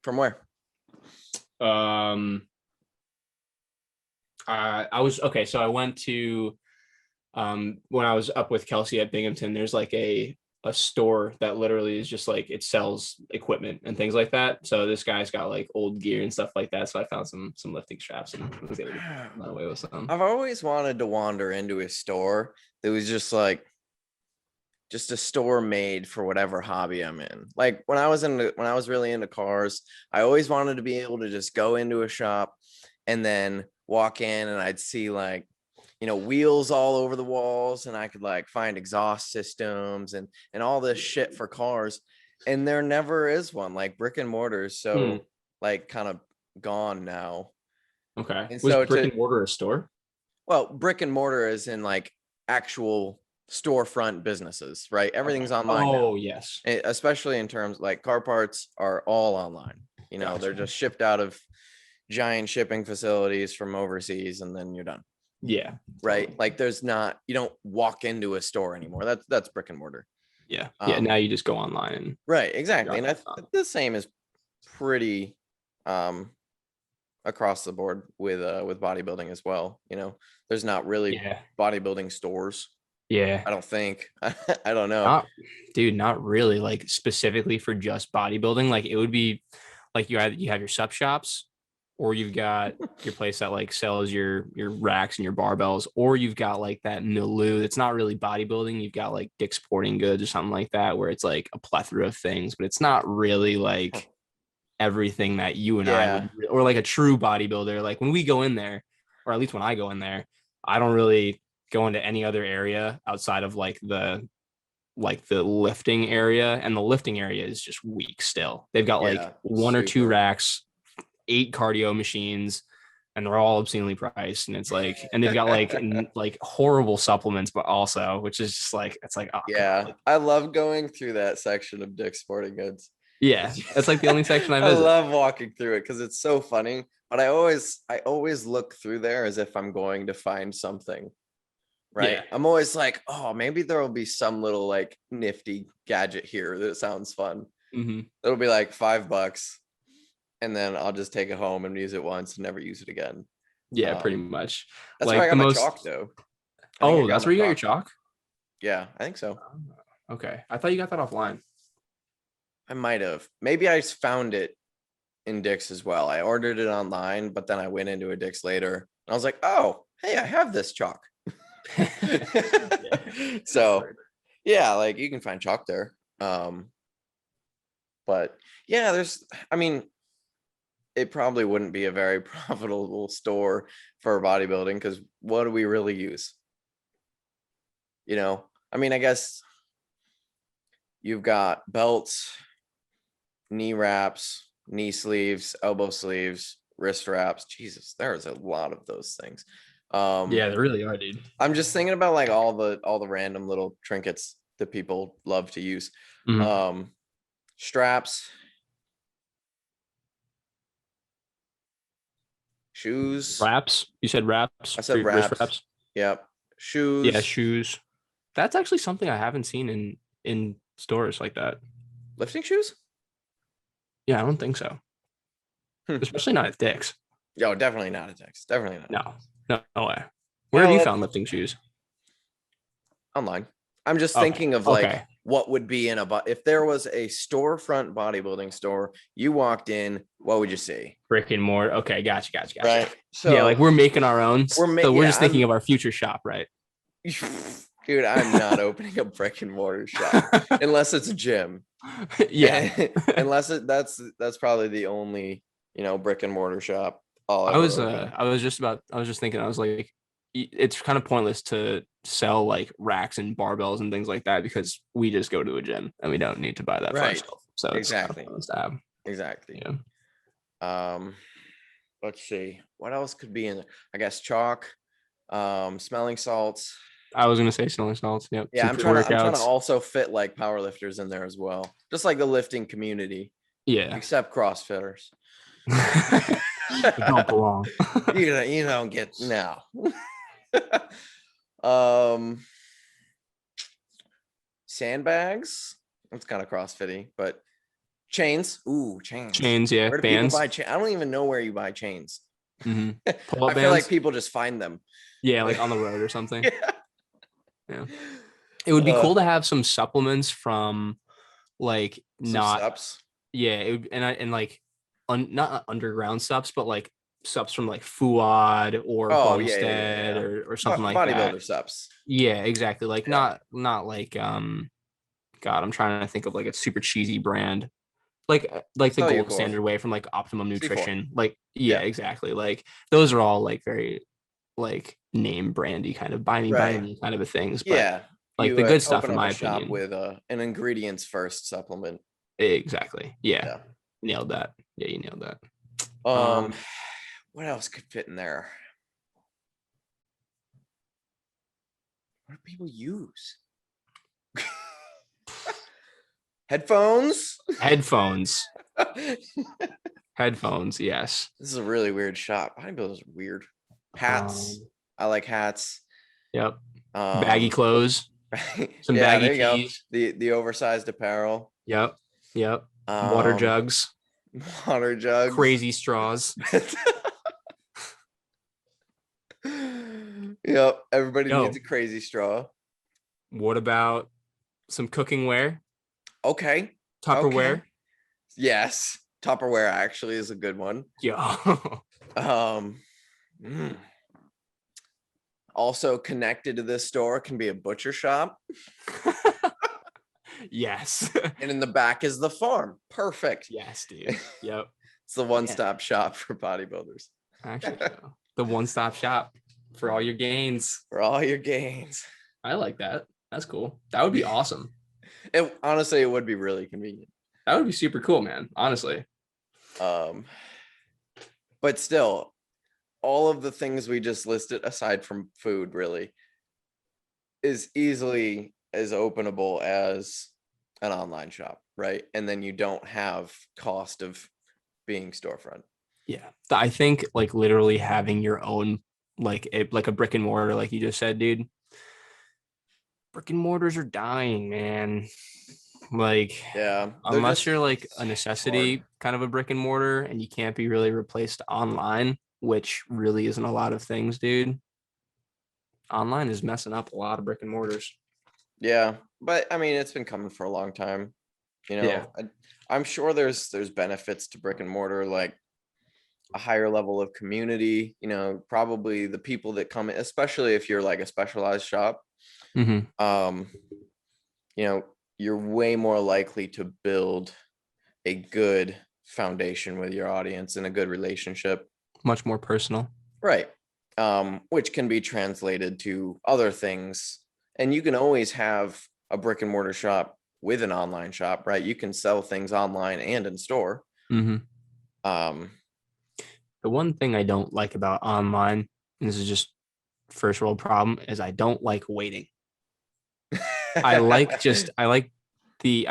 From where? So I went to when I was up with Kelsey at Binghamton, there's like a store that literally is just like it sells equipment and things like that. So this guy's got like old gear and stuff like that. So I found some lifting straps and was able to run away with some. I've always wanted to wander into a store that was just like a store made for whatever hobby I'm in. Like when I was really into cars, I always wanted to be able to just go into a shop and then walk in and I'd see like, wheels all over the walls, and I could like find exhaust systems and all this shit for cars. And there never is one. Like brick and mortar is so like kind of gone now. Okay. And was so brick and mortar a store? Well, brick and mortar is in like actual storefront businesses, right? Everything's online now. Oh, yes. Especially in terms like car parts are all online. Gotcha. They're just shipped out of giant shipping facilities from overseas and then you're done. Yeah. Right. Like you don't walk into a store anymore. That's brick and mortar. Yeah. Now you just go online. Right. Exactly. And the same is pretty across the board with bodybuilding as well. There's not really bodybuilding stores. Yeah. I don't think. I don't know. Not really. Like specifically for just bodybuilding. Like it would be like you have your sub shops, or you've got your place that like sells your racks and your barbells, or you've got like that milieu. It's not really bodybuilding. You've got like Dick's Sporting Goods or something like that, where it's like a plethora of things, but it's not really like everything that you and I would, or like a true bodybuilder. Like when we go in there, or at least when I go in there, I don't really go into any other area outside of like the lifting area, and the lifting area is just weak still. They've got like one or two racks, 8 cardio machines, and they're all obscenely priced, and it's like, and they've got like horrible supplements, but also, which is just like, it's like, oh, yeah, I love going through that section of Dick's Sporting Goods. Yeah, that's like the only section I visit. I love walking through it because it's so funny, but I always look through there as if I'm going to find something. Right. Yeah. I'm always like, oh, maybe there will be some little like nifty gadget here that sounds fun. Mm-hmm. It'll be like $5, and then I'll just take it home and use it once and never use it again. Yeah, pretty much. That's like where I got my chalk though. Oh, that's where you got your chalk? Yeah, I think so. Okay. I thought you got that offline. I might have. Maybe I found it in Dick's as well. I ordered it online, but then I went into a Dick's later and I was like, oh, hey, I have this chalk. So yeah, like you can find chalk there. But yeah, it probably wouldn't be a very profitable store for bodybuilding because what do we really use? I guess you've got belts, knee wraps, knee sleeves, elbow sleeves, wrist wraps. Jesus, there's a lot of those things. Yeah, there really are, dude. I'm just thinking about like all the random little trinkets that people love to use. Mm-hmm. Straps, shoes, wraps. You said wraps. I said wraps. Wrist wraps. Yep. Shoes. Yeah, shoes. That's actually something I haven't seen in stores like that. Lifting shoes? Yeah, I don't think so. Especially not at Dick's. Yo, definitely not at Dick's. Definitely not. No way. Where have you found lifting shoes? Online. I'm just thinking of like what would be in if there was a storefront bodybuilding store, you walked in, what would you see? Brick and mortar. Okay, gotcha. Right. So yeah, like we're making our own. We're just thinking of our future shop, right? Dude, I'm not opening a brick and mortar shop unless it's a gym. Yeah. Unless that's probably the only, brick and mortar shop. I was just thinking, I was like, it's kind of pointless to sell like racks and barbells and things like that because we just go to a gym and we don't need to buy that for ourselves. So exactly. It's kind of Exactly. Yeah. Let's see. What else could be in there? I guess chalk, smelling salts. I was gonna say smelling salts. Yep. Yeah, I'm trying to also fit like powerlifters in there as well. Just like the lifting community. Yeah. Except CrossFitters. You don't belong. you don't get no. Sandbags. It's kind of CrossFitty, but Chains. Ooh, chains. Chains, yeah. Where do Bands. people buy chains? I don't even know where you buy chains. Mm-hmm. I feel like people just find them. Yeah, like on the road or something. Yeah. Yeah. It would be cool to have some supplements from like not subs. Yeah, it would, and like not underground subs, but like subs from like Fuad or Bumstead or something like that. Bodybuilder subs. Yeah, exactly. Like not like God, I'm trying to think of like a super cheesy brand. Like the gold standard way from like Optimum Nutrition. C4. Like yeah, exactly. Like those are all like very like name brandy kind of buy me kind of a things. But like the good stuff in my opinion. With an ingredients first supplement. Exactly. Yeah. Nailed that. Yeah, you nailed that. What else could fit in there? What do people use? Headphones. Headphones, yes. This is a really weird shop. Bodybuilders are weird. Hats. I like hats. Yep. Baggy clothes. Some baggy tees. The oversized apparel. Yep. Water jugs. Crazy straws. Yep. Everybody needs a crazy straw. What about some cooking wear? Okay. Tupperware. Okay. Yes. Tupperware actually is a good one. Yeah. Also connected to this store can be a butcher shop. Yes. And in the back is the farm. Perfect. Yes, dude. Yep. It's the one-stop shop for bodybuilders. Actually, the one-stop shop for all your gains. I like that. That's cool. That would be awesome. Honestly, it would be really convenient. That would be super cool, man. Honestly. But still, all of the things we just listed, aside from food, really, is easily as openable as an online shop, right? And then you don't have cost of being storefront. Yeah, I think like literally having your own like a brick and mortar, like you just said, dude. Brick and mortars are dying, man. Like, unless you're like a necessity kind of a brick and mortar and you can't be really replaced online, which really isn't a lot of things, dude. Online is messing up a lot of brick and mortars. Yeah, but I mean, it's been coming for a long time. I'm sure there's benefits to brick and mortar, like a higher level of community, probably the people that come in, especially if you're like a specialized shop. Mm-hmm. You're way more likely to build a good foundation with your audience and a good relationship. Much more personal. Right. Which can be translated to other things. And you can always have a brick and mortar shop with an online shop, right? You can sell things online and in store. Mm-hmm. The one thing I don't like about online, and this is just first world problem, is I don't like waiting. I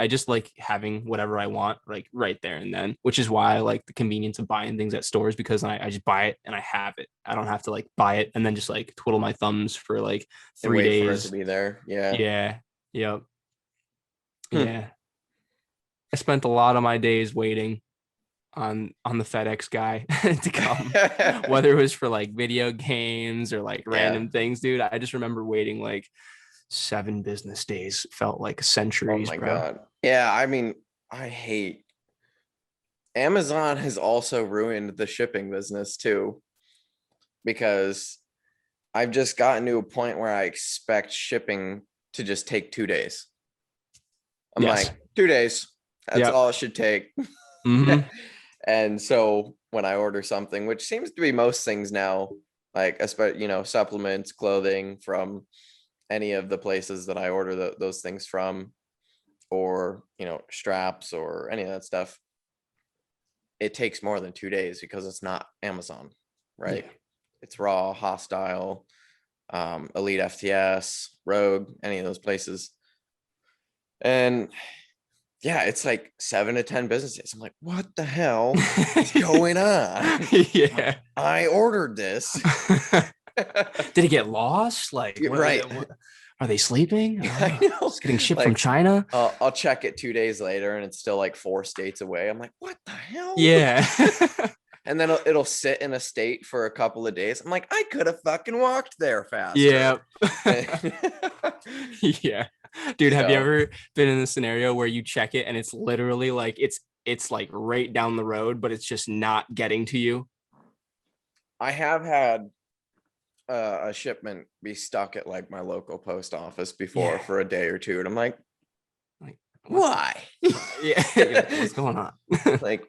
just like having whatever I want, like right there and then, which is why I like the convenience of buying things at stores, because I just buy it and I have it. I don't have to like buy it and then just like twiddle my thumbs for like 3 days. For it to be there. Yeah. Yeah. Yep. Yeah. I spent a lot of my days waiting on the FedEx guy to come, whether it was for like video games or like random things, dude. I just remember waiting like 7 business days. Felt like centuries. Oh my God. Yeah, I mean, I hate Amazon has also ruined the shipping business too, because I've just gotten to a point where I expect shipping to just take 2 days. I'm like, 2 days. That's all it should take. Mm-hmm. And so when I order something, which seems to be most things now, like, especially, supplements, clothing from any of the places that I order those things from, or, straps or any of that stuff, it takes more than 2 days because it's not Amazon, right? Yeah. It's Raw, Hostile, Elite FTS, Rogue, any of those places. And yeah, it's like 7 to 10 business days. I'm like, what the hell is going on? Yeah. I ordered this. Did it get lost? Like, right. Are they sleeping? I know. It's getting shipped from China. I'll check it 2 days later and it's still like 4 states away. I'm like, what the hell? Yeah. And then it'll sit in a state for a couple of days. I'm like, I could have fucking walked there faster. Yeah. Yeah. Dude, have you ever been in a scenario where you check it and it's literally like it's like right down the road, but it's just not getting to you? I have had a shipment be stuck at like my local post office before for a day or two. And I'm like why? Yeah. What's going on? Like,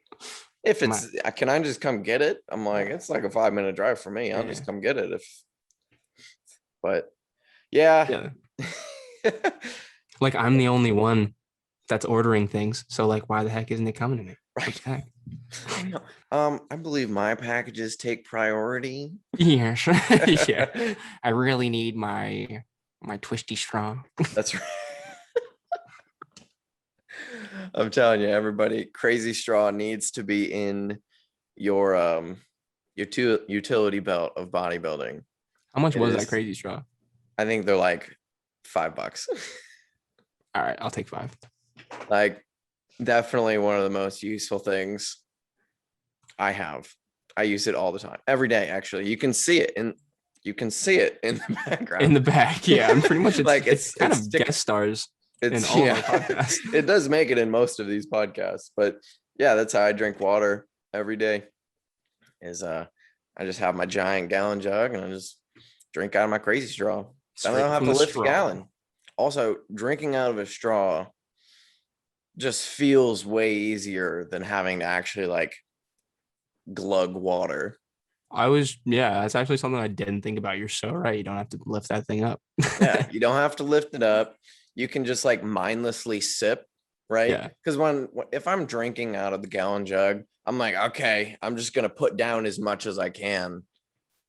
if it's, can I just come get it? I'm like, it's like a 5-minute drive for me. I'll just come get it. But yeah. Like, I'm the only one that's ordering things. So like, why the heck isn't it coming to me? Right. I believe my packages take priority. Yeah. Yeah. I really need my twisty straw. That's right. I'm telling you, everybody, crazy straw needs to be in your utility belt of bodybuilding. How much was that crazy straw? I think they're like $5. All right, I'll take 5. Like, definitely one of the most useful things I have. I use it all the time, every day. Actually, you can see it in the background. In the back, yeah. I'm pretty much it's kind of guest stars. It's in all of our podcasts. It does make it in most of these podcasts, but yeah, that's how I drink water every day. I just have my giant gallon jug and I just drink out of my crazy straw. I don't have to lift a gallon. Also, drinking out of a straw just feels way easier than having to actually like glug water. That's actually something I didn't think about. You're so right. You don't have to lift that thing up. Yeah, you don't have to lift it up. You can just like mindlessly sip, right? Yeah. Because if I'm drinking out of the gallon jug, I'm like, okay, I'm just gonna put down as much as I can,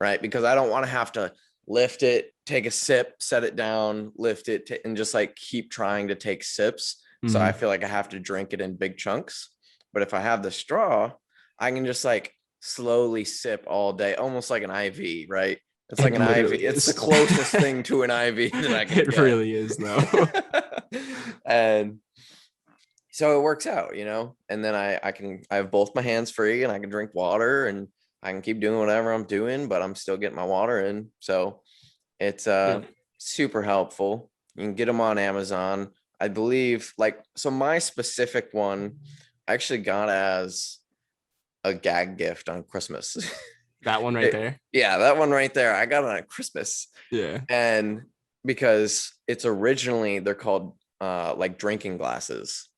right? Because I don't want to have to lift it, take a sip, set it down, lift it, and just like keep trying to take sips. So I feel like I have to drink it in big chunks. But if I have the straw, I can just like slowly sip all day, almost like an IV, right? It's like an IV. It's the closest thing to an IV that I can get. It really is, though. And so it works out, and then I have both my hands free and I can drink water and I can keep doing whatever I'm doing, but I'm still getting my water in. So it's super helpful. You can get them on Amazon. I believe so my specific one I actually got as a gag gift on Christmas. That one right there? Yeah, that one right there. I got it on Christmas. Yeah. And because it's originally, they're called like drinking glasses.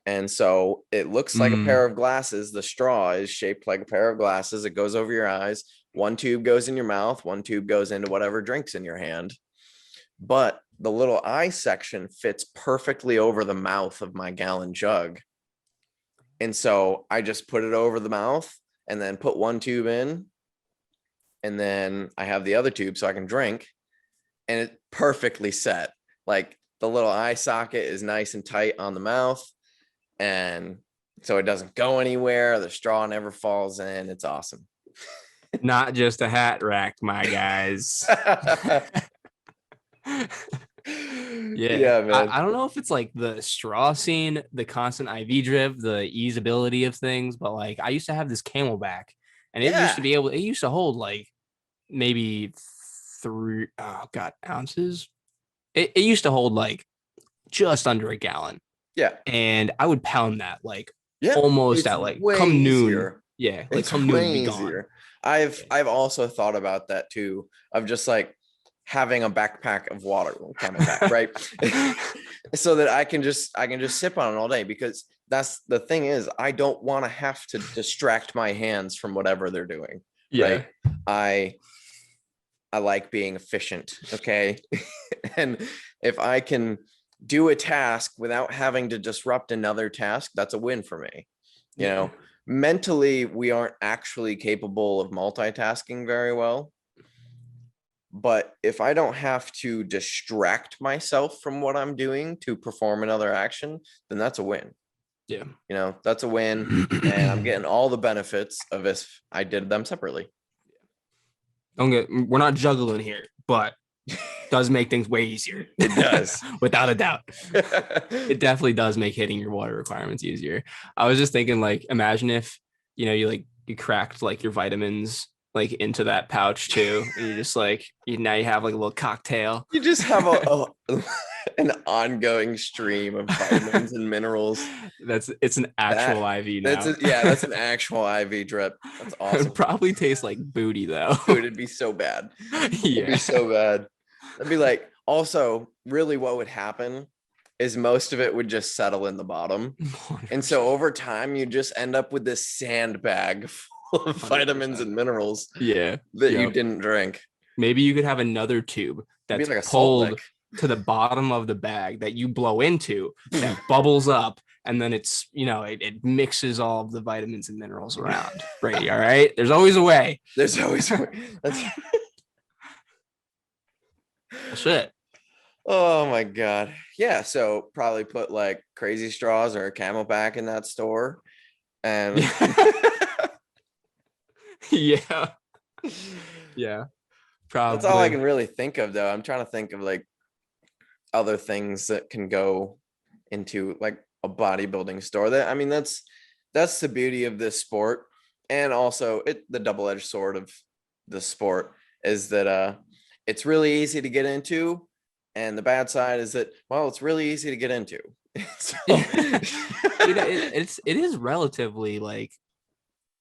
And so it looks like a pair of glasses. The straw is shaped like a pair of glasses. It goes over your eyes. One tube goes in your mouth. One tube goes into whatever drink's in your hand. But the little eye section fits perfectly over the mouth of my gallon jug. And so I just put it over the mouth and then put one tube in. And then I have the other tube so I can drink. And it's perfectly set. Like the little eye socket is nice and tight on the mouth. And so it doesn't go anywhere. The straw never falls in. It's awesome. Not just a hat rack, my guys. Yeah, man. I don't know if it's like the straw scene, the constant IV drip, the easeability of things, but like I used to have this Camelback and it used to hold like maybe 3 ounces. It used to hold like just under a gallon. Yeah. And I would pound that like almost at like come noon. Yeah. Like come noon be gone. I've also thought about that too, of just like having a backpack of water, Camelback, right? So that I can just sip on it all day, because that's the thing is I don't want to have to distract my hands from whatever they're doing. Yeah. Right? I like being efficient. Okay. And if I can do a task without having to disrupt another task, that's a win for me. Mentally, we aren't actually capable of multitasking very well. But if I don't have to distract myself from what I'm doing to perform another action, then that's a win. Yeah. That's a win. And I'm getting all the benefits of if I did them separately. We're not juggling here, but Does make things way easier. It does. Without a doubt. It definitely does make hitting your water requirements easier. I was just thinking, like, imagine if, you cracked like your vitamins like into that pouch too. And you just like, now you have like a little cocktail. You just have an ongoing stream of vitamins and minerals. It's an actual IV now. That's an actual IV drip. That's awesome. It probably tastes like booty though. Dude, it'd be so bad. It'd be so bad. It'd be like, also, really what would happen is most of it would just settle in the bottom. 100%. And so over time, you just end up with this sandbag full of 100%. Vitamins and minerals that you didn't drink. Maybe you could have another tube that's like pulled to the bottom of the bag that you blow into, that bubbles up, and then it's, it mixes all of the vitamins and minerals around. Brady, all right? There's always a way. There's always a way. That's shit. Oh my God. Yeah. So probably put like Crazy Straws or a Camelback in that store. And yeah. Probably. That's all I can really think of though. I'm trying to think of like other things that can go into like a bodybuilding store. That's the beauty of this sport. And also the double-edged sword of the sport is that it's really easy to get into. And the bad side is that, well, it's really easy to get into. So, it is relatively like,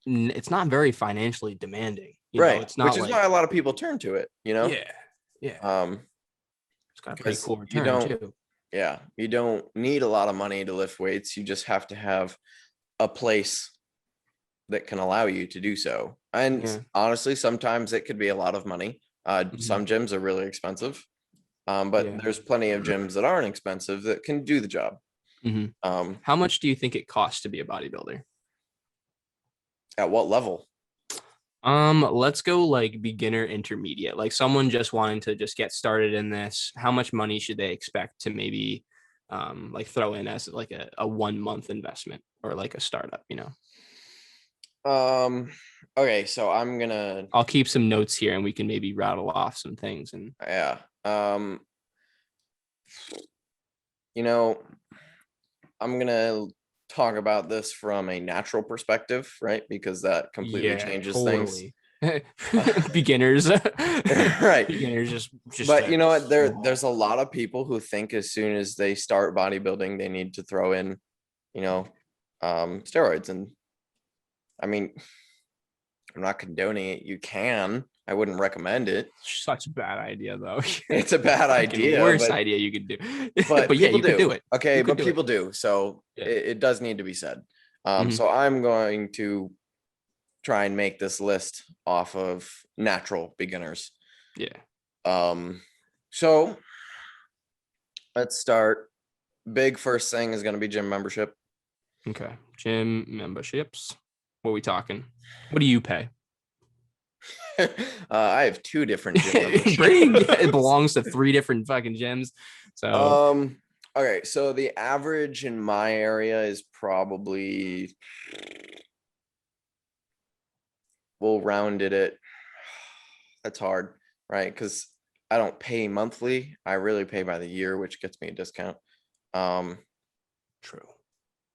it's not very financially demanding. Right. It's not, which is why a lot of people turn to it, Yeah. It's got a pretty cool return too. Yeah. You don't need a lot of money to lift weights. You just have to have a place that can allow you to do so. And honestly, sometimes it could be a lot of money. Some gyms are really expensive. But there's plenty of gyms that aren't expensive that can do the job. How much do you think it costs to be a bodybuilder? At what level? Let's go like beginner intermediate, like someone just wanting to just get started in this. How much money should they expect to maybe like throw in as like a 1 month investment or like a startup, Okay, so I'll keep some notes here and we can maybe rattle off some things. And I'm gonna talk about this from a natural perspective, right? Because that completely changes things. Beginners. Right. Beginners just but you know what? There's a lot of people who think as soon as they start bodybuilding, they need to throw in, steroids. And I mean, I'm not condoning it. You can. I wouldn't recommend it. Such a bad idea, though. It's a bad idea. Worst idea you could do. But yeah, you could do it. Okay, but people do. So it does need to be said. So I'm going to try and make this list off of natural beginners. Yeah. So let's start. Big first thing is going to be gym membership. Okay. Gym memberships. What are we talking? What do you pay? I have 2 different gym it belongs to 3 different fucking gyms. So okay, so the average in my area is probably, we'll round it at, that's hard, right? Because I don't pay monthly. I really pay by the year, which gets me a discount. True.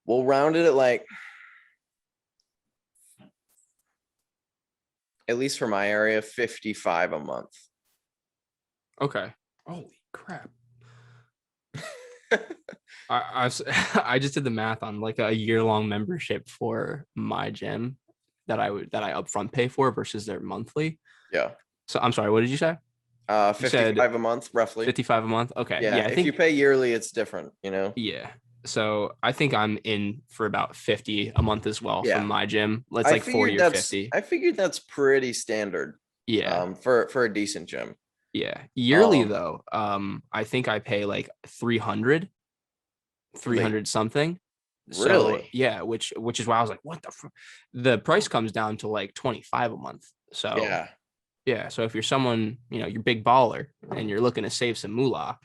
We'll round it at like, at least for my area, $55 a month. Okay. Holy crap. I just did the math on like a year-long membership for my gym that I upfront pay for versus their monthly. Yeah. So I'm sorry, what did you say? 55 a month, roughly. 55 a month. Okay. Yeah. I think if you pay yearly, it's different, Yeah. So I think I'm in for about 50 a month as well from my gym. Let's like 40 or 50. I figured that's pretty standard. Yeah. For a decent gym. Yeah. Yearly though, I think I pay like 300 something. Really? So, yeah, which is why I was like, what the price comes down to like 25 a month. So yeah. So if you're someone, you're big baller and you're looking to save some moolah,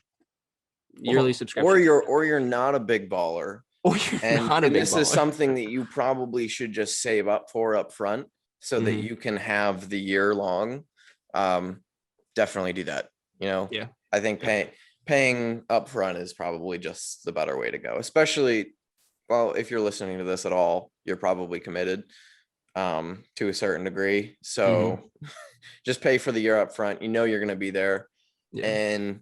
yearly subscription. Or you're not a big baller. Or you're not a big this baller. Is something that you probably should just save up for up front so that you can have the year long. Definitely do that. Yeah. I think paying upfront is probably just the better way to go, especially, well, if you're listening to this at all, you're probably committed to a certain degree. So just pay for the year up front. You're going to be there. Yeah. And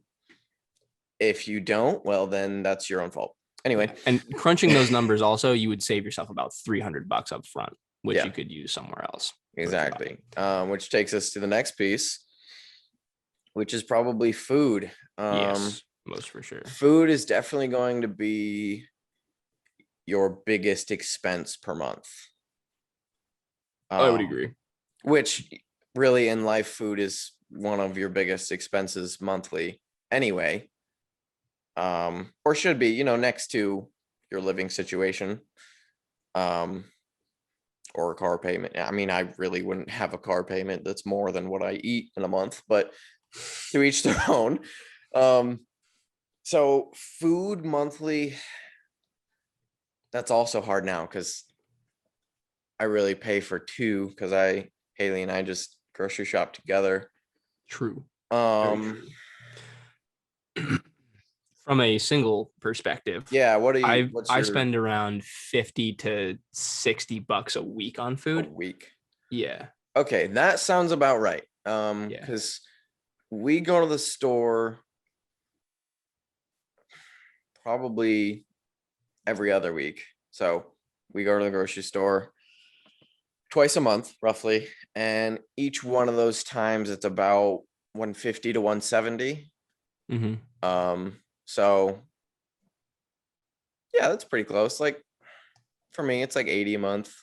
if you don't, well, then that's your own fault. Anyway. And crunching those numbers also, you would save yourself about $300 up front, which Yeah. you could use somewhere else. Exactly. Which takes us to the next piece, which is probably food. Yes, most for sure. Food is definitely going to be your biggest expense per month. I would agree. Which really in life, food is one of your biggest expenses monthly anyway. Or should be, next to your living situation. Or a car payment. I mean, I really wouldn't have a car payment that's more than what I eat in a month, but to each their own. So food monthly, that's also hard now because I really pay for two because Haley and I just grocery shop together. True. Very true. From a single perspective, yeah, I spend around $50 to $60 a week on food. A week? Yeah. Okay, that sounds about right. Because we go to the store probably every other week. So we go to the grocery store twice a month, roughly, and each one of those times it's about $150 to $170. So yeah, that's pretty close. Like for me, it's like $80 a month.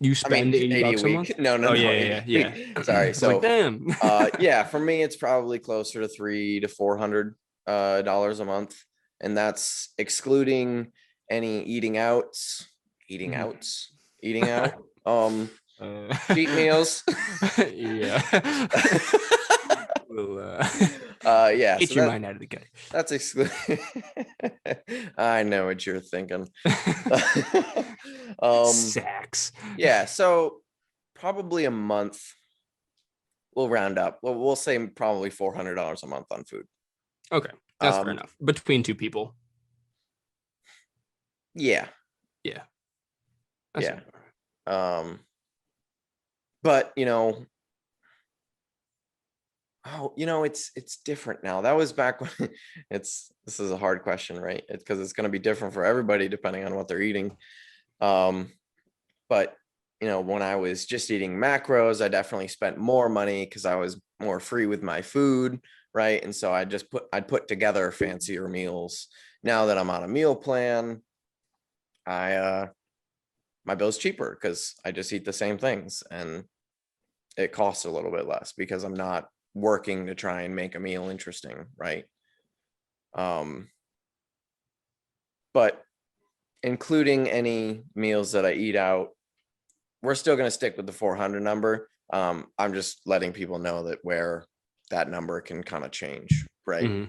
You spend $80 a month? No. Oh, yeah. Sorry. So like, damn. Yeah, for me, it's probably closer to $300 to $400 a month, and that's excluding any eating out, cheat meals. Yeah. Yeah. Get your mind out of the gutter. That's excluding. I know what you're thinking. Sacks. Yeah. So probably a month. We'll round up. We'll say probably $400 a month on food. Okay, that's fair enough. Between two people. Yeah. Yeah. Yeah. But it's different now. That was back when this is a hard question, right? It's because it's going to be different for everybody depending on what they're eating. But when I was just eating macros, I definitely spent more money because I was more free with my food, right? And so I'd put together fancier meals. Now that I'm on a meal plan, my bill's cheaper because I just eat the same things and it costs a little bit less because I'm not working to try and make a meal interesting, right? But including any meals that I eat out, we're still going to stick with the 400 number. I'm just letting people know that where that number can kind of change, right?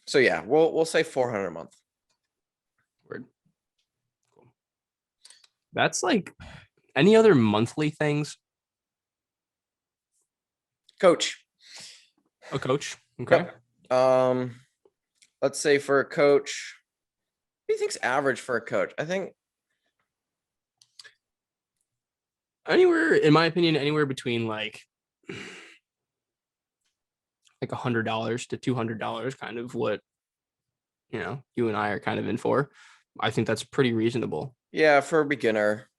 So yeah, we'll say 400 a month. Word. Cool. That's like any other monthly things. Coach. A coach. Okay. Yep. Let's say for a coach, what do you think's average for a coach? I think in my opinion, anywhere between like $100 to $200, kind of what you and I are kind of in for. I think that's pretty reasonable. Yeah, for a beginner.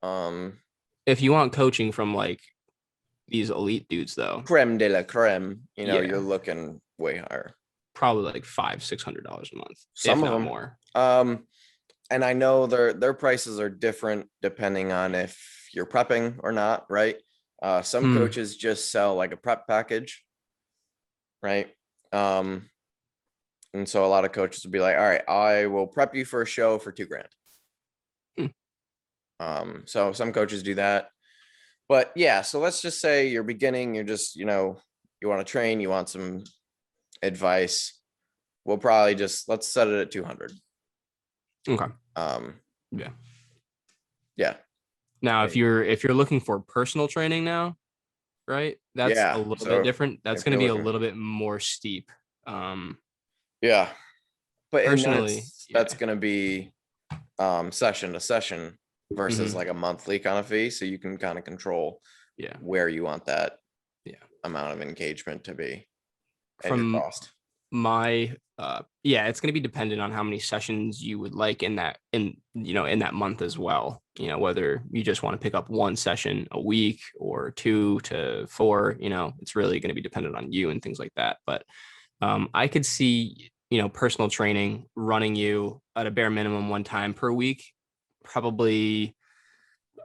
If you want coaching from like these elite dudes, though, creme de la creme, you're looking way higher. Probably like $500-$600 a month. Some if of not them more. And I know their prices are different depending on if you're prepping or not, right? Some coaches just sell like a prep package, right? And so a lot of coaches will be like, all right, I will prep you for a show for $2,000. So some coaches do that. But yeah, so let's just say you're beginning, you're just, you want to train, you want some advice. We'll probably let's set it at 200. Okay. Yeah. Now, if you're looking for personal training now, right? That's Yeah, a little so bit different. That's if going to you're be a looking, little bit more steep. yeah, but and Personally, that's gonna be session to session versus Mhm. like a monthly kind of fee, so you can kind of control Yeah. where you want that Yeah. amount of engagement to be and your From cost. my yeah, it's going to be dependent on how many sessions you would like in that in that month as well, whether you just want to pick up one session a week or 2 to 4. It's really going to be dependent on you and things like that. But I could see personal training running you at a bare minimum one time per week, probably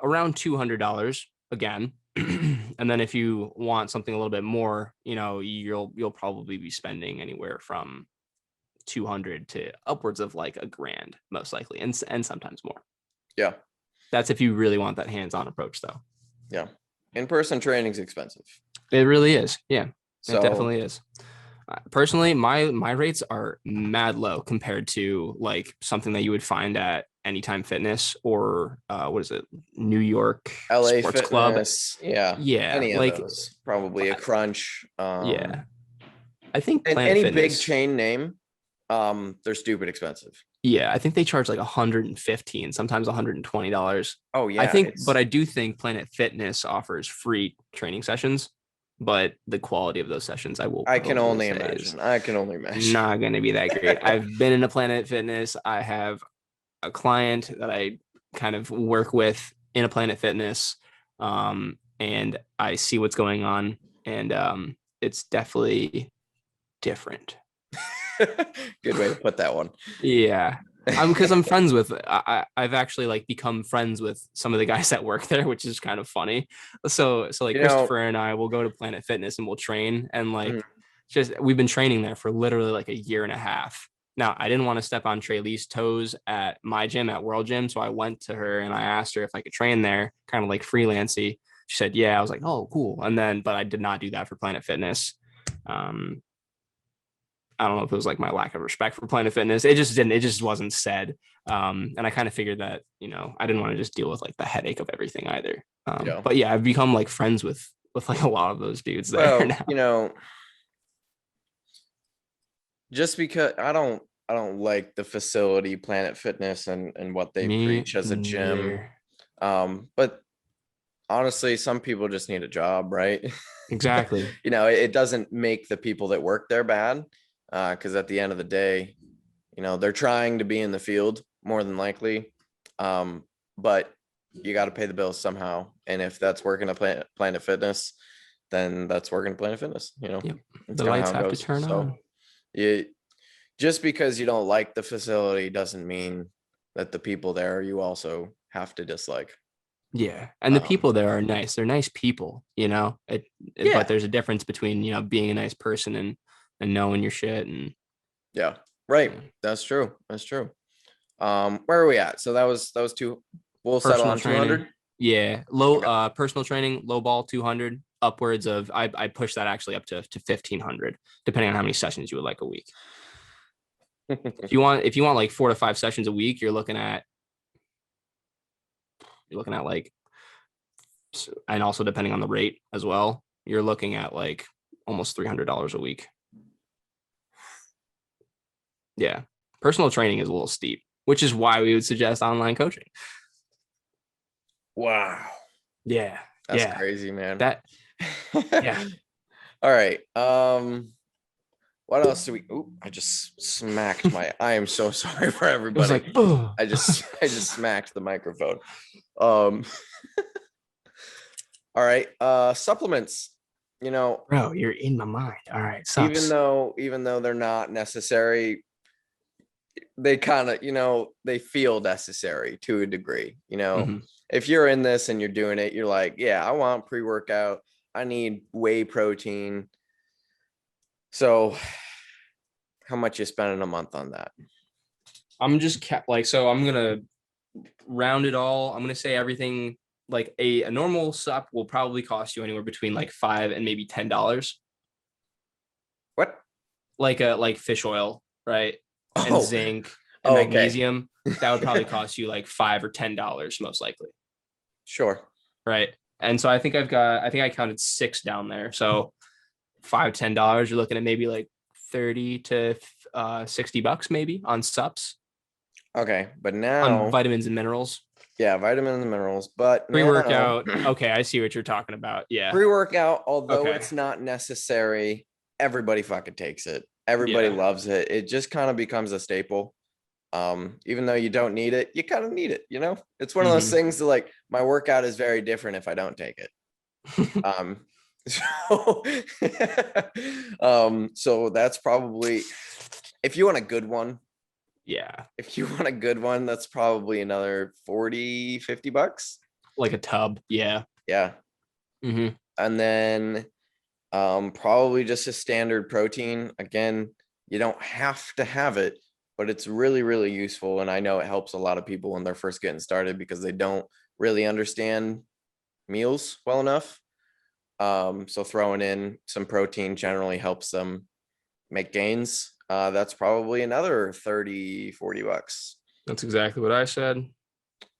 around $200 again. And then if you want something a little bit more, you'll probably be spending anywhere from 200 to upwards of like $1,000 most likely, and sometimes more. Yeah, That's if you really want that hands-on approach, though. yeah, in-person training is expensive. It really is. Yeah, So it definitely is. Personally, my rates are mad low compared to like something that you would find at Anytime Fitness or what is it, New York LA Sports Club. Fitness, yeah, Yeah, any of like those, probably a Crunch. yeah, I think And Planet any Fitness. big chain name, they're stupid expensive. Yeah, I think they charge like $150 and sometimes $120. Oh yeah, but I do think Planet Fitness offers free training sessions, but the quality of those sessions I can only imagine. not going to be that great. I've been in a Planet Fitness. I have a client that I kind of work with in a Planet Fitness, and I see what's going on, and it's definitely different. Good way to put that one. Yeah. Because I'm friends with I've actually like become friends with some of the guys that work there, which is kind of funny. So like Christopher and I will go to Planet Fitness and we'll train, and like we've been training there for literally like a year and a half. Now, I didn't want to step on Trey Lee's toes at my gym at World Gym, so I went to her and I asked her if I could train there, kind of like freelancy. She said, "Yeah." I was like, "Oh, cool." But I did not do that for Planet Fitness. I don't know if it was like my lack of respect for Planet Fitness. It just wasn't said. And I kind of figured that, I didn't want to just deal with like the headache of everything either. But yeah, I've become like friends with like a lot of those dudes there now. Just because I don't like the facility Planet Fitness and what they preach as a gym. But honestly, some people just need a job, right? Exactly. It doesn't make the people that work there bad. Because at the end of the day, they're trying to be in the field more than likely. But you got to pay the bills somehow. And if that's working at Planet Fitness, then that's working at Planet Fitness. Yep. The lights have to turn on. Just because you don't like the facility doesn't mean that the people there you also have to dislike. Yeah. And the people there are nice. They're nice people, but there's a difference between, being a nice person and knowing your shit. And yeah, right. Yeah. That's true. Where are we at? So that was two. We'll settle on 200. Yeah. Low personal training, low ball 200, upwards of I push that actually up to 1,500, depending on how many sessions you would like a week. If you want like 4 to 5 sessions a week, you're looking at like, and also depending on the rate as well, you're looking at like almost $300 a week. Yeah. Personal training is a little steep, which is why we would suggest online coaching. Wow. Yeah. That's crazy, man. Yeah. All right. What else do we? I just smacked my. I am so sorry for everybody. It was like, I just smacked the microphone. All right. Supplements. Bro, you're in my mind. All right. Sucks. Even though they're not necessary, they kind of they feel necessary to a degree. If you're in this and you're doing it, you're like, yeah, I want pre-workout. I need whey protein. So how much you spending a month on that? I'm just so I'm going to round it all. I'm going to say everything, like a normal sup will probably cost you anywhere between like $5 and maybe $10. What? Like fish oil, right? And zinc and magnesium. That would probably cost you like $5 or $10 most likely. Sure. Right. And so I think I counted 6 down there. So $5-10, you're looking at maybe like 30 to $60 maybe on sups, Okay, but on now, vitamins and minerals. yeah, vitamins and minerals. But now, Pre-workout. Okay, I see what you're talking about. Yeah. pre-workout, although Okay. it's not necessary, everybody fucking takes it. Everybody Yeah. loves it. It just kind of becomes a staple. Even though you don't need it, you kind of need it, you know? It's one of those things that, like, my workout is very different if I don't take it. So so that's probably, if you want a good one, Yeah. that's probably another $40-50. Like a tub. Yeah. Yeah. Mm-hmm. And then probably just a standard protein. Again, you don't have to have it, but it's really, really useful. And I know it helps a lot of people when they're first getting started because they don't really understand meals well enough. So throwing in some protein generally helps them make gains. That's probably another $30-40. That's exactly what I said.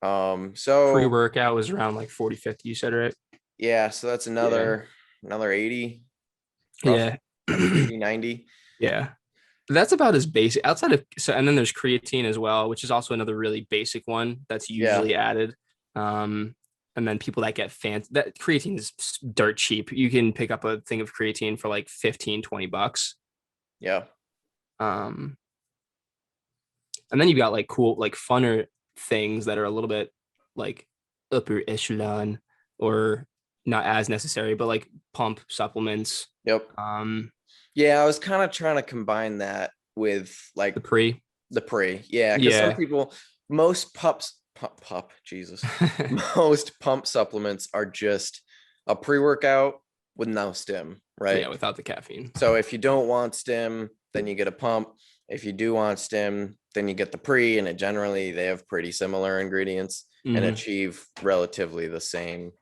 So Pre-workout was around like 40-50, you said, right? yeah, so that's another 80, Yeah. 80-90. Yeah. That's about as basic outside of, so, and then there's creatine as well, which is also another really basic one that's usually added. And then people that get fancy, that creatine is dirt cheap. You can pick up a thing of creatine for like $15-20. Yeah. And then you got like cool, like funner things that are a little bit like upper echelon or not as necessary, but like pump supplements. Yep. Yeah, I was kind of trying to combine that with like the pre. Yeah, because some people, most most pump supplements are just a pre-workout with no stim, right? Yeah, without the caffeine. So if you don't want stim, then you get a pump. If you do want stim, then you get the pre, and they have pretty similar ingredients and achieve relatively the same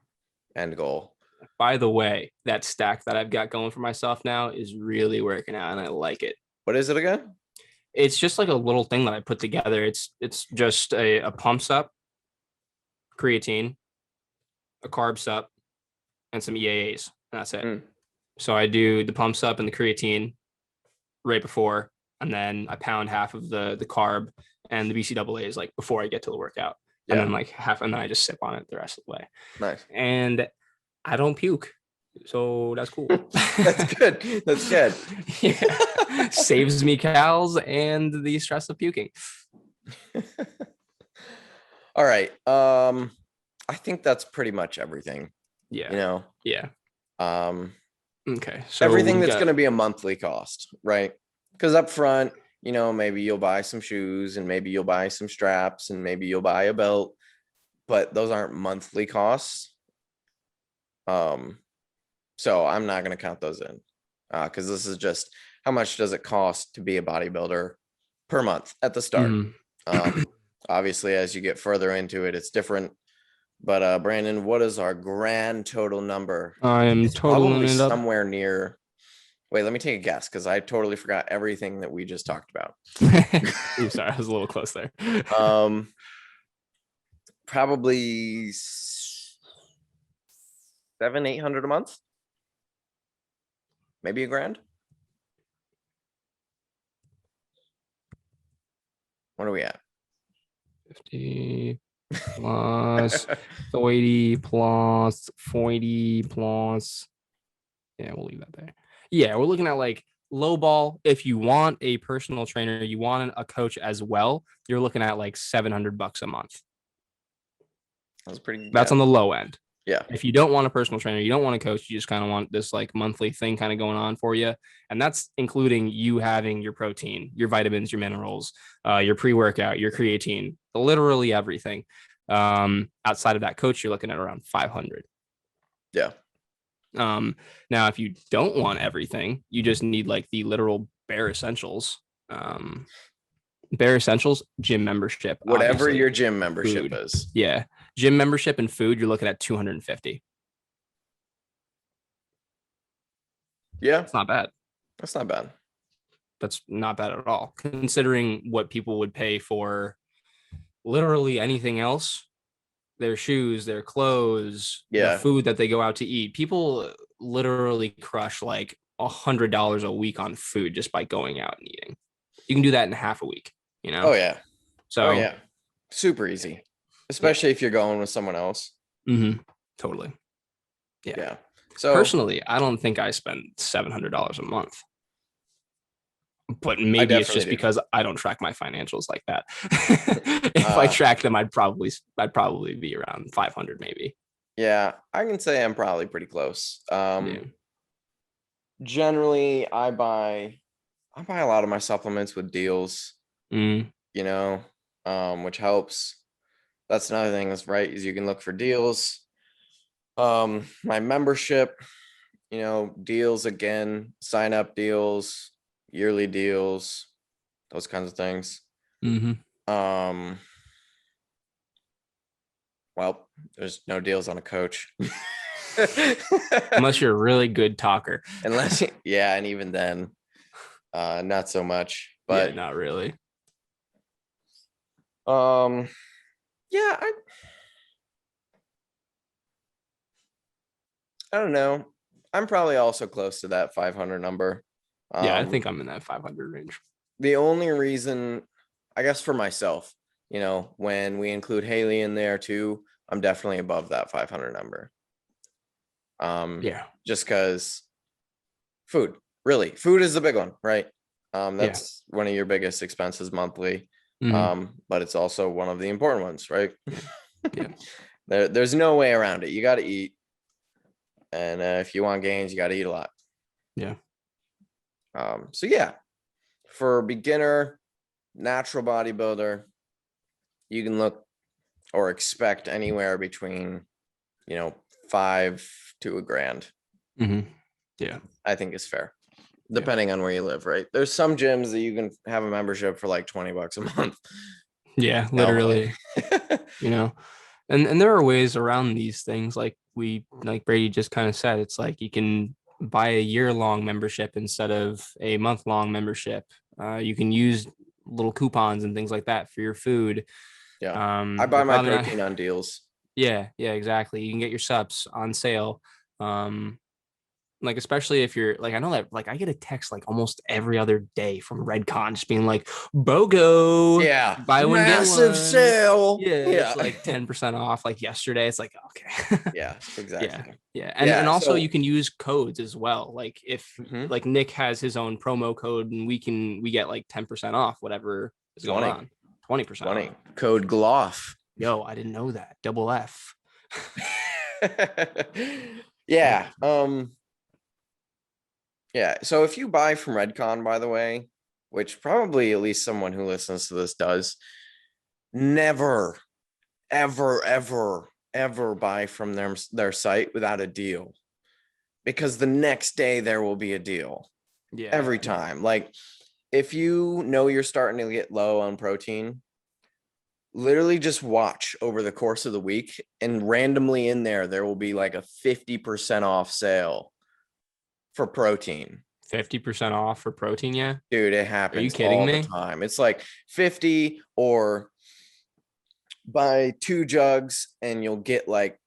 end goal. By the way, that stack that I've got going for myself now is really working out, and I like it. What is it again? It's just like a little thing that I put together. It's just a pump sup, creatine, a carb sup, and some EAAs, and that's it. So I do the pump sup and the creatine right before, and then I pound half of the carb and the BCAAs like before I get to the workout, and then like half, and then I just sip on it the rest of the way. Nice. And I don't puke, so that's cool. That's good. That's good. Yeah. Saves me calories and the stress of puking. All right. I think that's pretty much everything. Yeah. You know? Yeah. Okay. So everything that's going to be a monthly cost, right? Because up front, you know, maybe you'll buy some shoes and maybe you'll buy some straps and maybe you'll buy a belt, but those aren't monthly costs. So I'm not going to count those in because this is just how much does it cost to be a bodybuilder per month at the start. Obviously, as you get further into it, it's different. But Brandon, what is our grand total number? I am probably somewhere near. Wait, let me take a guess because I totally forgot everything that we just talked about. Ooh, sorry, I was a little close there. Probably $700-800 a month, maybe $1,000. What are we at? 50 plus 30 plus 40 plus. Yeah, we'll leave that there. Yeah, we're looking at like low ball. If you want a personal trainer, you want a coach as well, you're looking at like $700 a month. That's pretty good. That's on the low end. Yeah. If you don't want a personal trainer, you don't want a coach, you just kind of want this like monthly thing kind of going on for you. And that's including you having your protein, your vitamins, your minerals, your pre-workout, your creatine, literally everything. Outside of that coach, you're looking at around 500. Yeah. Now, if you don't want everything, you just need like the literal bare essentials. Bare essentials, gym membership. Whatever your gym membership is. Yeah. Gym membership and food, you're looking at $250. Yeah. That's not bad. That's not bad. That's not bad at all, considering what people would pay for literally anything else. their shoes, their clothes, the Yeah. food that they go out to eat. People literally crush like $100 a week on food just by going out and eating. You can do that in half a week, you know? Oh yeah. So Oh yeah. Super easy. Especially if you're going with someone else. Totally. Yeah. Yeah. So personally, I don't think I spend $700 a month. But maybe it's just because I don't track my financials like that. If I track them, I'd probably be around 500 maybe. Yeah, I can say I'm probably pretty close. Generally, I buy a lot of my supplements with deals, you know, which helps. That's another thing that's right, is you can look for deals. My membership, you know, deals again, sign up deals, yearly deals, those kinds of things. Well, there's no deals on a coach. Unless you're a really good talker. Yeah, and even then, not so much. But yeah, not really. Yeah, I don't know. I'm probably also close to that 500 number. Yeah, I think I'm in that 500 range. The only reason, I guess, for myself, you know, when we include Haley in there too, I'm definitely above that 500 number. Yeah. Just because food is the big one, right? That's one of your biggest expenses monthly. But it's also one of the important ones, right? Yeah. There's no way around it. You got to eat. And if you want gains, you got to eat a lot. Yeah. So yeah, for beginner, natural bodybuilder, you can look or expect anywhere between, you know, $5,000 to $1,000. Yeah, I think is fair, depending on where you live. Right? There's some gyms that you can have a membership for like $20 a month. Yeah, literally. You know, and there are ways around these things. Like Brady just kind of said, it's like you can buy a year-long membership instead of a month-long membership. You can use little coupons and things like that for your food. Yeah. I buy my protein on deals. Yeah, exactly. You can get your subs on sale. Like, especially if you're like, I know that like I get a text like almost every other day from Redcon just being like, BOGO. Yeah. Buy one, massive get one. Sale. Yeah. It's like 10% off. Like yesterday, it's like, okay. Yeah, exactly. Yeah. And also you can use codes as well. Like if like Nick has his own promo code and we get like 10% off, whatever is going on. 20% off. Code Gloff. Yo, I didn't know that. Double F. Yeah. Yeah. So if you buy from Redcon, by the way, which probably at least someone who listens to this does, never, ever buy from their site without a deal, because the next day there will be a deal. Yeah. Every time. Like if you know you're starting to get low on protein, literally just watch over the course of the week, and randomly in there will be like a 50% off sale for protein. 50% off for protein, yeah? Dude, it happens. Are you kidding all me? The time. It's like 50 or buy 2 jugs and you'll get like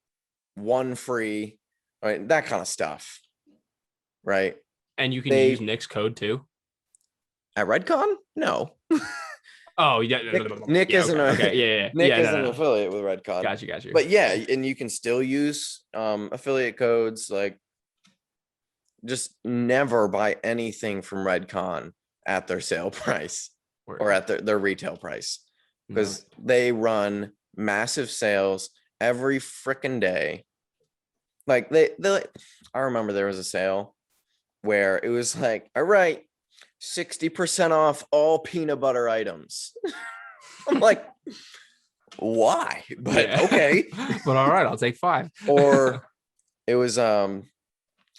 1 free, right? That kind of stuff, right? And you can use Nick's code too? At Redcon? No. Oh, yeah. Nick isn't Nick isn't an affiliate with Redcon. Got you. But yeah, and you can still use affiliate codes. Like, just never buy anything from Redcon at their sale price or at their retail price, because they run massive sales every freaking day. Like I remember there was a sale where it was like, all right, 60% off all peanut butter items. I'm like, why? But okay. But all right, I'll take 5. Or it was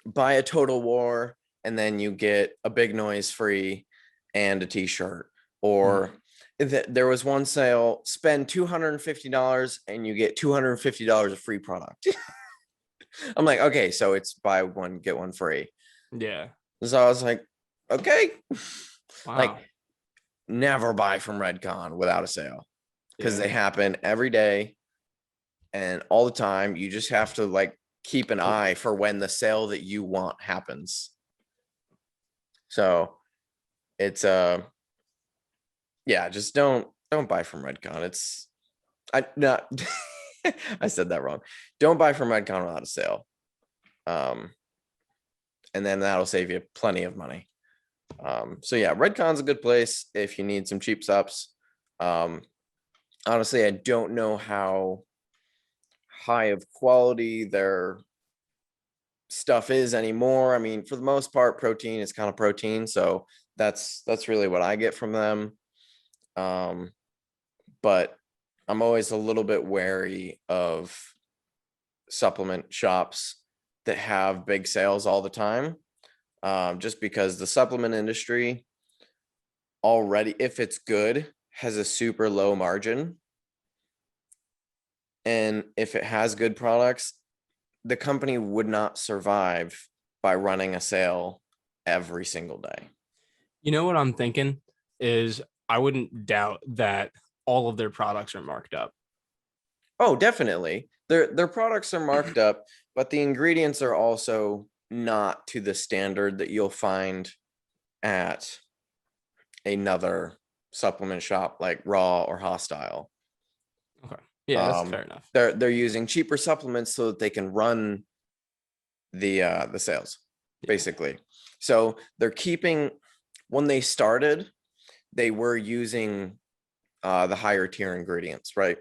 buy a Total War and then you get a Big Noise free and a t-shirt. Or there was one sale, spend $250 and you get $250 of free product. I'm like, okay, so it's buy one, get one free. Yeah. So I was like, okay. Wow. Like, never buy from Redcon without a sale, because they happen every day. And all the time, you just have to like keep an eye for when the sale that you want happens. So it's yeah, just don't buy from Redcon. It's not I said that wrong. Don't buy from Redcon without a sale. And then that'll save you plenty of money. So yeah, Redcon's a good place if you need some cheap subs. Honestly, I don't know how high of quality their stuff is anymore. I mean, for the most part, protein is kind of protein. So that's really what I get from them. But I'm always a little bit wary of supplement shops that have big sales all the time. Just because the supplement industry already, if it's good, has a super low margin. And if it has good products, the company would not survive by running a sale every single day. You know what I'm thinking is I wouldn't doubt that all of their products are marked up. Oh, definitely. Their products are marked up, but the ingredients are also not to the standard that you'll find at another supplement shop like Raw or Hostile. Okay. Yeah, that's fair enough. They're using cheaper supplements so that they can run the sales, basically. So they're keeping, when they started, they were using the higher tier ingredients, right?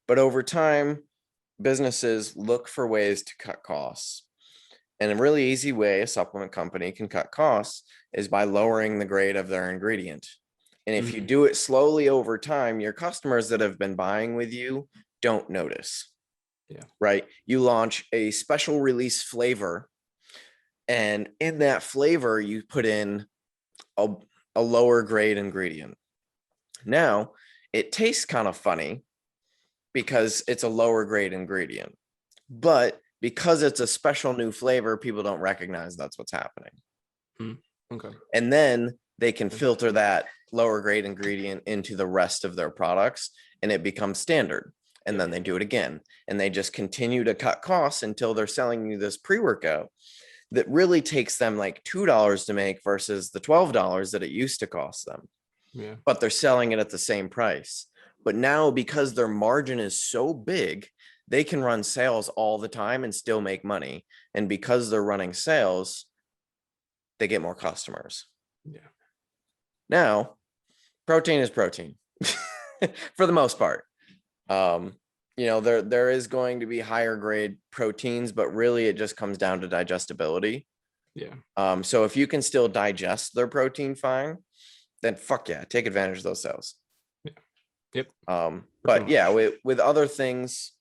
But over time, businesses look for ways to cut costs. And a really easy way a supplement company can cut costs is by lowering the grade of their ingredient. And if you do it slowly over time, your customers that have been buying with you don't notice. Yeah. Right? You launch a special release flavor, and in that flavor, you put in a lower grade ingredient. Now, it tastes kind of funny because it's a lower grade ingredient. But because it's a special new flavor, people don't recognize that's what's happening. Okay. And then they can filter that lower grade ingredient into the rest of their products, and it becomes standard. And then they do it again, and they just continue to cut costs until they're selling you this pre-workout that really takes them like $2 to make versus the $12 that it used to cost them. Yeah. But they're selling it at the same price. But now, because their margin is so big, they can run sales all the time and still make money. And because they're running sales, they get more customers. Yeah. Now, protein is protein for the most part. You know, there is going to be higher grade proteins, but really it just comes down to digestibility. Yeah. So if you can still digest their protein fine, then fuck yeah, take advantage of those sales. Yeah. Yep. But yeah, with other things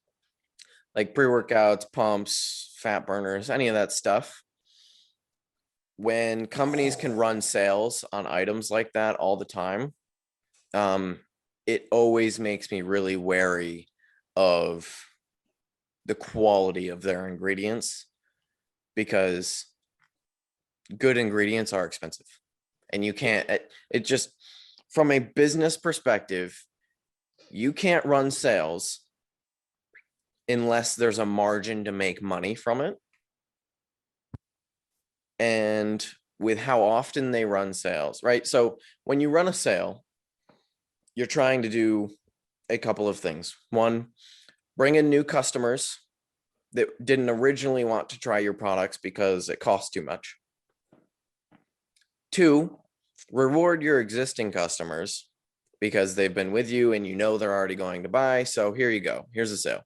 like pre-workouts, pumps, fat burners, any of that stuff, when companies can run sales on items like that all the time, it always makes me really wary of the quality of their ingredients, because good ingredients are expensive, and you can't, it just, from a business perspective, you can't run sales unless there's a margin to make money from it. And with how often they run sales, right? So when you run a sale, you're trying to do a couple of things. One, bring in new customers that didn't originally want to try your products because it costs too much. Two, reward your existing customers because they've been with you and you know they're already going to buy. So here you go. Here's a sale.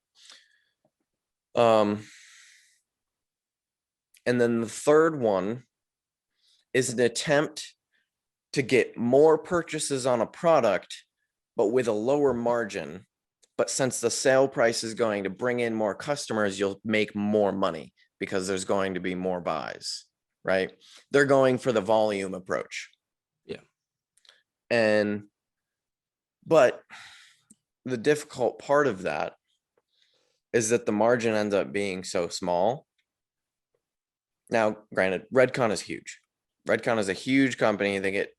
And then the third one is an attempt to get more purchases on a product, but with a lower margin. But since the sale price is going to bring in more customers, you'll make more money because there's going to be more buys, right? They're going for the volume approach. Yeah. But the difficult part of that is that the margin ends up being so small. Now, granted, Redcon is huge. Redcon is a huge company. They get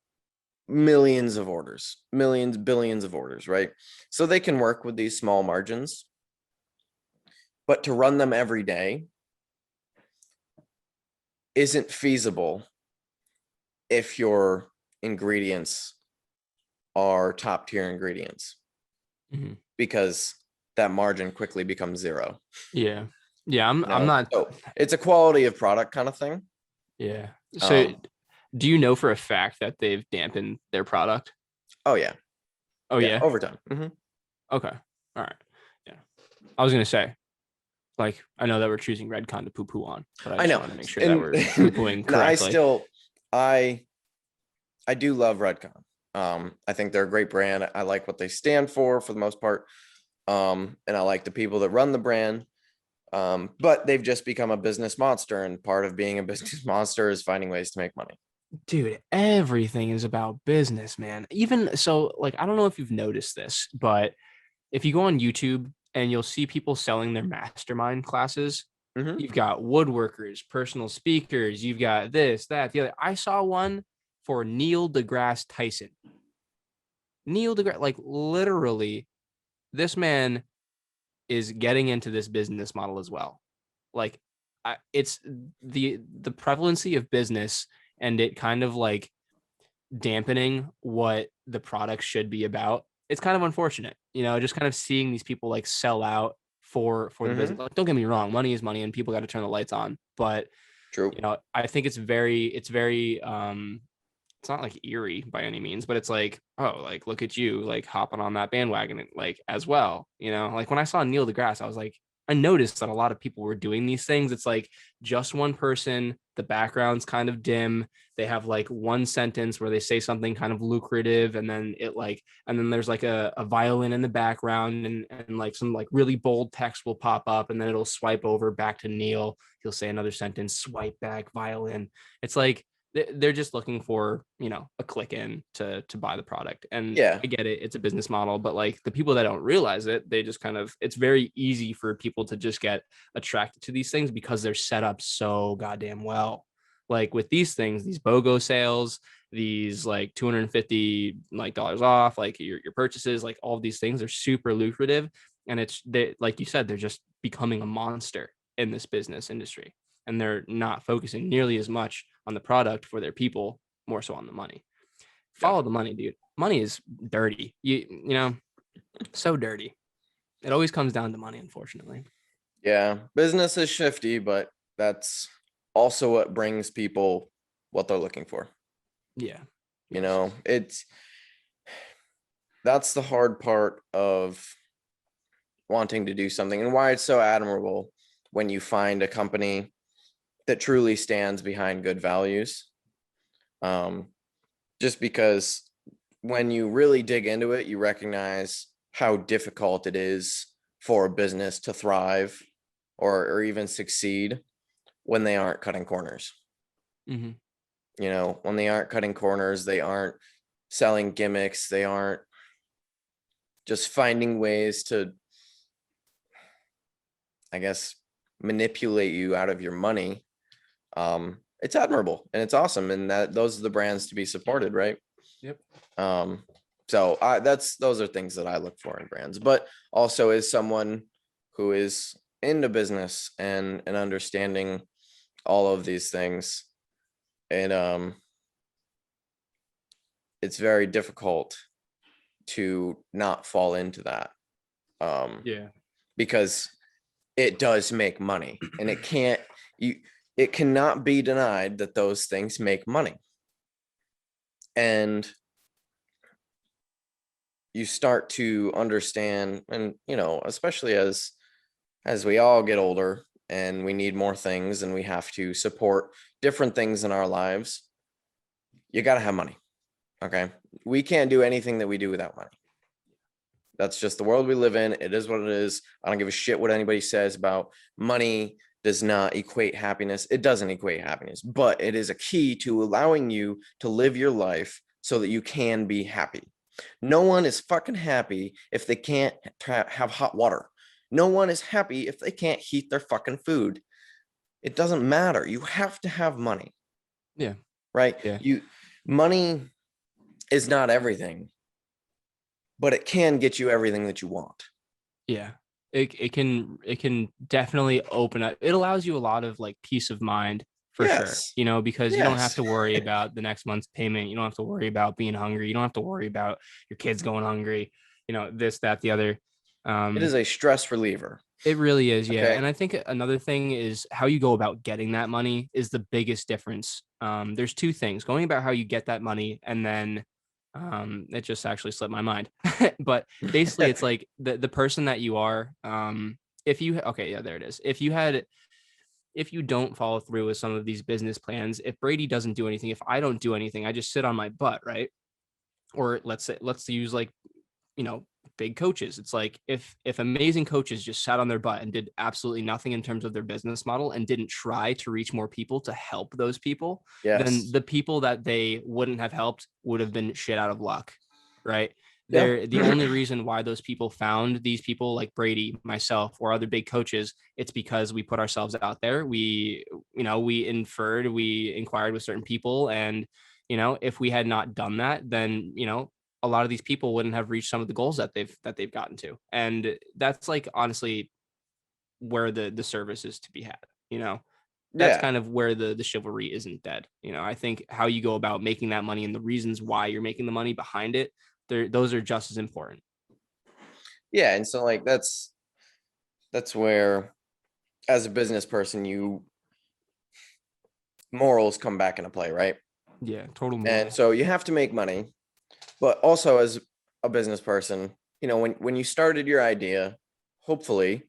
millions of orders, millions, billions of orders, right? So they can work with these small margins. But to run them every day isn't feasible if your ingredients are top tier ingredients, because that margin quickly becomes zero. Yeah. I'm not. So it's a quality of product kind of thing. Yeah. So do you know for a fact that they've dampened their product? Oh yeah. Oh yeah. Over time. Okay. All right. Yeah. I was gonna say, like, I know that we're choosing Redcon to poo-poo on, but I just want to make sure that we're poo-pooing correctly. I do love Redcon. I think they're a great brand. I like what they stand for the most part. And I like the people that run the brand. But they've just become a business monster, and part of being a business monster is finding ways to make money. Dude, everything is about business, man. Even so, like, I don't know if you've noticed this, but if you go on YouTube and you'll see people selling their mastermind classes, you've got woodworkers, personal speakers, you've got this, that, the other. I saw one for Neil deGrasse Tyson. Neil deGrasse, like, literally, this man is getting into this business model as well. Like, it's the prevalency of business and it kind of like dampening what the product should be about. It's kind of unfortunate, just kind of seeing these people like sell out for the business. Like, don't get me wrong, money is money and people got to turn the lights on. But true, I think it's very it's not like eerie by any means, but it's like, oh, like, look at you, like hopping on that bandwagon, like as well, like when I saw Neil deGrasse, I was like, I noticed that a lot of people were doing these things. It's like just one person, the background's kind of dim. They have like one sentence where they say something kind of lucrative. And then there's like a violin in the background and like some like really bold text will pop up and then it'll swipe over back to Neil. He'll say another sentence, swipe back, violin. It's like, they're just looking for, a click in to buy the product. And yeah, I get it. It's a business model, but like the people that don't realize it, they just kind of, it's very easy for people to just get attracted to these things because they're set up so goddamn well. Like with these things, these BOGO sales, these like $250 like dollars off, like your purchases, like all of these things are super lucrative. And like you said, they're just becoming a monster in this business industry. And they're not focusing nearly as much on the product for their people, more so on the money. Follow the money, dude. Money is dirty. So dirty. It always comes down to money, unfortunately. Yeah, business is shifty, but that's also what brings people what they're looking for. Yeah. That's the hard part of wanting to do something and why it's so admirable when you find a company that truly stands behind good values. Just because when you really dig into it, you recognize how difficult it is for a business to thrive or even succeed when they aren't cutting corners. When they aren't cutting corners, they aren't selling gimmicks, they aren't just finding ways to, I guess, manipulate you out of your money. It's admirable and it's awesome, and those are the brands to be supported, right? Yep. So those are things that I look for in brands, but also as someone who is into business and understanding all of these things, and it's very difficult to not fall into that. Because it does make money, and it cannot be denied that those things make money. And you start to understand, and especially as we all get older and we need more things and we have to support different things in our lives, you got to have money. Okay. We can't do anything that we do without money. That's just the world we live in. It is what it is. I don't give a shit what anybody says about money. Does not equate happiness. It doesn't equate happiness, but it is a key to allowing you to live your life so that you can be happy. No one is fucking happy if they can't have hot water. No one is happy if they can't heat their fucking food. It doesn't matter. You have to have money. Yeah. Right? Yeah. Money is not everything, but it can get you everything that you want. Yeah. it can definitely open up. It allows you a lot of like peace of mind for sure, Yes. you know, because you don't have Yes. to worry about the next month's payment. You don't have to worry about being hungry. You don't have to worry about your kids going hungry, you know, this, that, the other. It is a stress reliever. It really is. Yeah. Okay. And I think another thing is how you go about getting that money is the biggest difference. There's two things going about how you get that money, and then it just actually slipped my mind. But basically it's like the person that you are. If you okay, yeah, there it is. If you don't follow through with some of these business plans, if Brady doesn't do anything, if I don't do anything, I just sit on my butt, right? Or let's use like, you know, big coaches. It's like if amazing coaches just sat on their butt and did absolutely nothing in terms of their business model and didn't try to reach more people to help those people, then Yes. the people that they wouldn't have helped would have been shit out of luck, right? Yeah. They're the only reason why those people found these people like Brady, myself, or other big coaches. It's because we put ourselves out there. We, you know, we inquired with certain people, and you know, if we had not done that, then you know, a lot of these people wouldn't have reached some of the goals that they've gotten to. And that's like honestly where the service is to be had, you know. That's Yeah. kind of where the chivalry isn't dead. You know, I think how you go about making that money and the reasons why you're making the money behind it, those are just as important. Yeah. And so like that's where, as a business person, morals come back into play, right? Yeah, total And moral. so you have to make money, but also as a business person, you know, when you started your idea, hopefully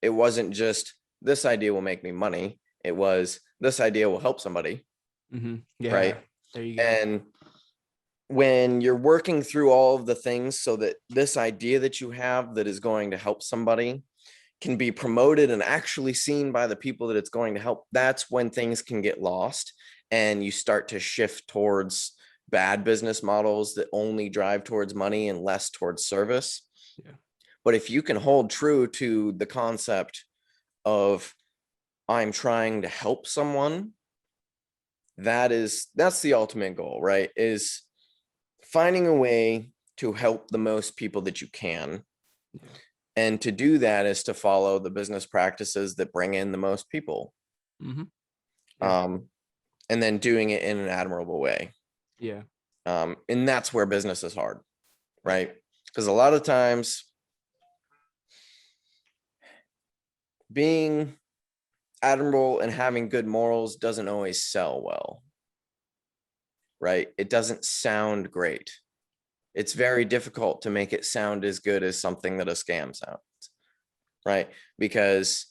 it wasn't just this idea will make me money. It was this idea will help somebody, Yeah, right? there you go. And when you're working through all of the things so that this idea that you have that is going to help somebody can be promoted and actually seen by the people that it's going to help, that's when things can get lost and you start to shift towards bad business models that only drive towards money and less towards service. Yeah. But if you can hold true to the concept of I'm trying to help someone, that's the ultimate goal, right? Is finding a way to help the most people that you can. Yeah. And to do that is to follow the business practices that bring in the most people. Yeah. And then doing it in an admirable way. Yeah. And that's where business is hard, right? Because a lot of times being admirable and having good morals doesn't always sell well, right? It doesn't sound great. It's very difficult to make it sound as good as something that a scam sounds, right? Because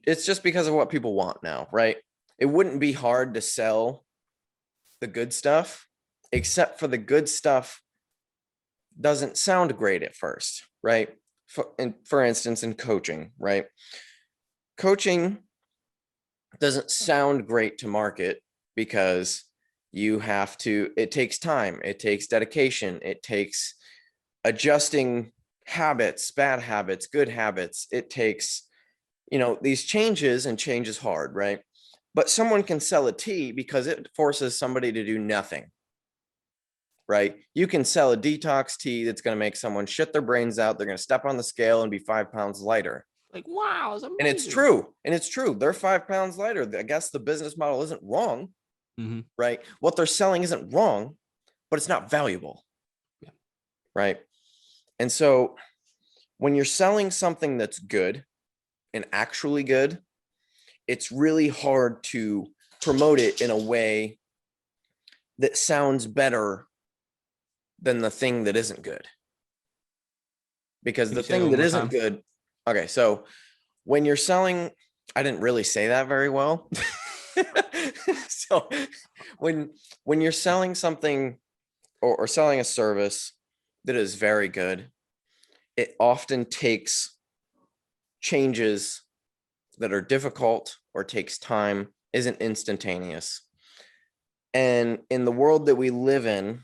it's just because of what people want now, right? It wouldn't be hard to sell the good stuff, except for the good stuff doesn't sound great at first, right? For instance, in coaching, right? Coaching doesn't sound great to market because it takes time, it takes dedication, it takes adjusting habits, bad habits, good habits. It takes, you know, these changes, and change is hard, right? But someone can sell a tea because it forces somebody to do nothing, right? You can sell a detox tea that's going to make someone shit their brains out. They're going to step on the scale and be 5 pounds lighter. Like, wow, it's amazing. And it's true. And it's true. They're 5 pounds lighter. I guess the business model isn't wrong, right? What they're selling isn't wrong, but it's not valuable, right? And so when you're selling something that's good and actually good, it's really hard to promote it in a way that sounds better than the thing that isn't good. Because the thing that isn't good. Okay, so when you're selling, I didn't really say that very well. So when you're selling something or selling a service that is very good, it often takes changes that are difficult or takes time, isn't instantaneous. And in the world that we live in,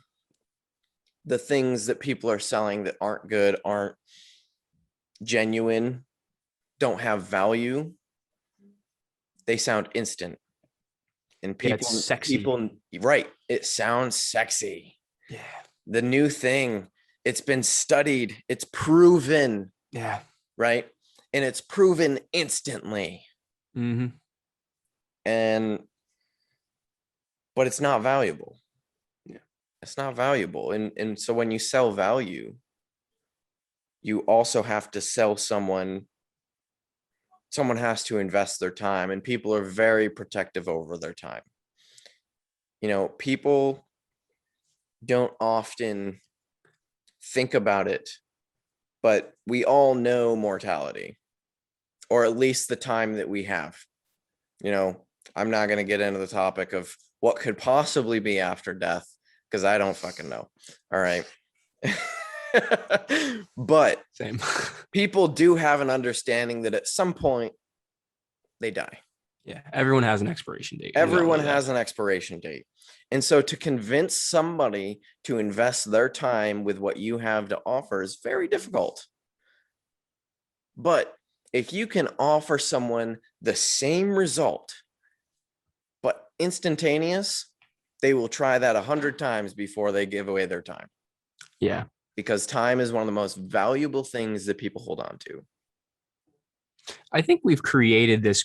the things that people are selling that aren't good, aren't genuine, don't have value, they sound instant. And people, right? It sounds sexy. Yeah. The new thing, it's been studied, it's proven. Yeah. right? And it's proven instantly. Mm-hmm. But it's not valuable. Yeah. It's not valuable. And so when you sell value, you also have to sell someone has to invest their time, and people are very protective over their time. People don't often think about it, but we all know mortality, or at least the time that we have. I'm not going to get into the topic of what could possibly be after death, because I don't fucking know. All right. But Same. people do have an understanding that at some point they die. Yeah. Everyone has an expiration date. Everyone has an expiration date. And so to convince somebody to invest their time with what you have to offer is very difficult. But if you can offer someone the same result, but instantaneous, they will try that 100 times before they give away their time. Yeah. Because time is one of the most valuable things that people hold on to. I think we've created this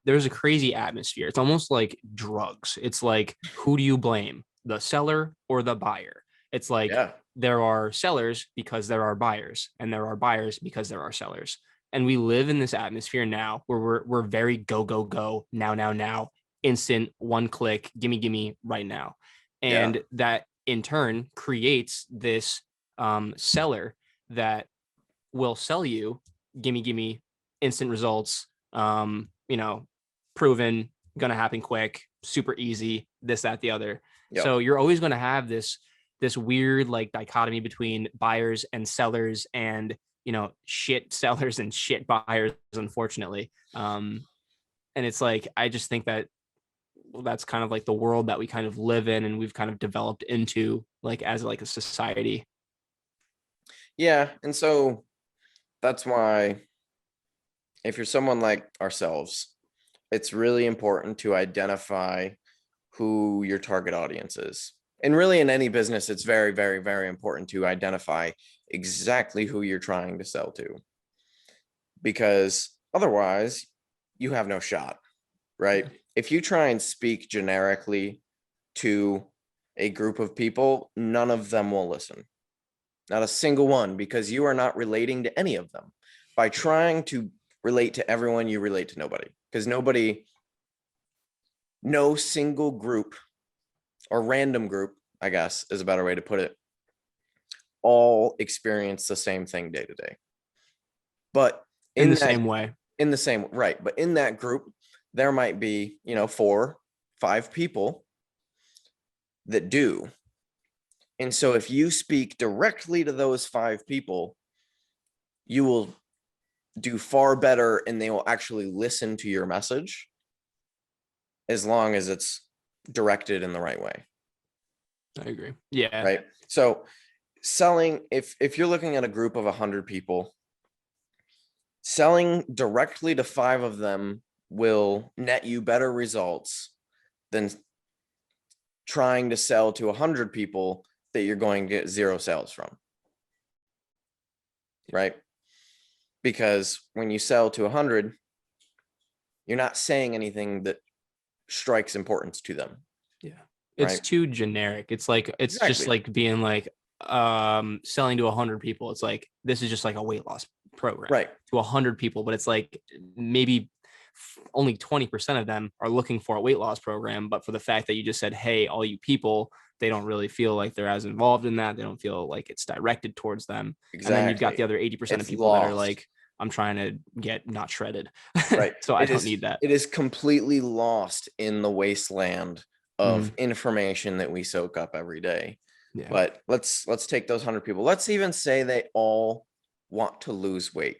there's a crazy atmosphere. It's almost like drugs. It's like, who do you blame? The seller or the buyer? It's like, there are sellers because there are buyers, and there are buyers because there are sellers. And we live in this atmosphere now where we're very go, now, instant, one click, gimme right now. And that in turn creates this seller that will sell you gimme, instant results, proven, gonna happen quick, super easy, this, that, the other. So you're always going to have this weird like dichotomy between buyers and sellers, and shit sellers and shit buyers, unfortunately. And it's like, I just think that that's kind of like the world that we kind of live in, and we've kind of developed into like as like a society. Yeah. And so that's why, if you're someone like ourselves, it's really important to identify who your target audience is. And really in any business, it's very, very, very important to identify exactly who you're trying to sell to, because otherwise you have no shot, right? If you try and speak generically to a group of people, none of them will listen. Not a single one, because you are not relating to any of them. By trying to relate to everyone, you relate to nobody, because no single group or random group, I guess is a better way to put it, all experience the same thing day to day. But in the same way, right. But in that group, there might be, 4, 5 people that do. And so if you speak directly to those 5 people, you will do far better, and they will actually listen to your message, as long as it's directed in the right way. I agree. Yeah. Right. So selling, if you're looking at a group of 100 people, selling directly to 5 of them will net you better results than trying to sell to 100 people that you're going to get 0 sales from. Right. Because when you sell to 100, you're not saying anything that strikes importance to them. Yeah. It's too generic. It's like, it's just like being like, selling to 100 people. It's like, this is just like a weight loss program, right? To 100 people, but it's like maybe only 20% of them are looking for a weight loss program. But for the fact that you just said, hey, all you people, they don't really feel like they're as involved in that. They don't feel like it's directed towards them. Exactly. And then you've got the other 80% of people that are like, I'm trying to get not shredded. Right. So I don't need that. It is completely lost in the wasteland of information that we soak up every day. Yeah. But let's take those 100 people. Let's even say they all want to lose weight.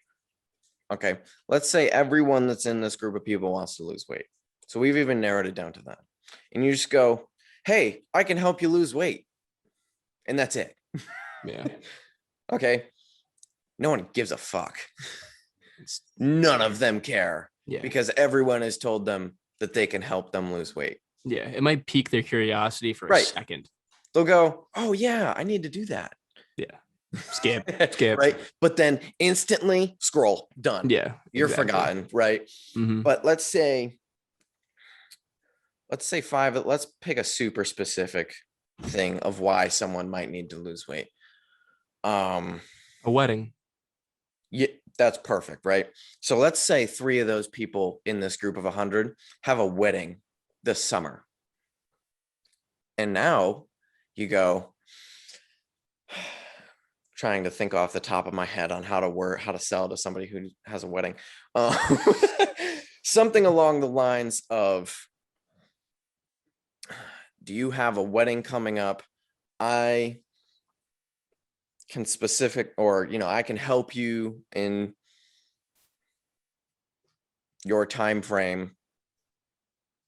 Okay. Let's say everyone that's in this group of people wants to lose weight. So we've even narrowed it down to that. And you just go, hey, I can help you lose weight. And that's it. Yeah. Okay. No one gives a fuck. None of them care. Yeah. Because everyone has told them that they can help them lose weight. Yeah. It might pique their curiosity for a second. They'll go, oh yeah, I need to do that. Yeah. skip. Right. But then instantly scroll, done. Yeah. You're exactly. forgotten. Right. Mhm. But let's say 5. Let's pick a super specific thing of why someone might need to lose weight. A wedding. Yeah, that's perfect, right? So let's say 3 of those people in this group of 100 have a wedding this summer. And now you go, trying to think off the top of my head on how to sell to somebody who has a wedding. Something along the lines of, do you have a wedding coming up? I can I can help you in your time frame.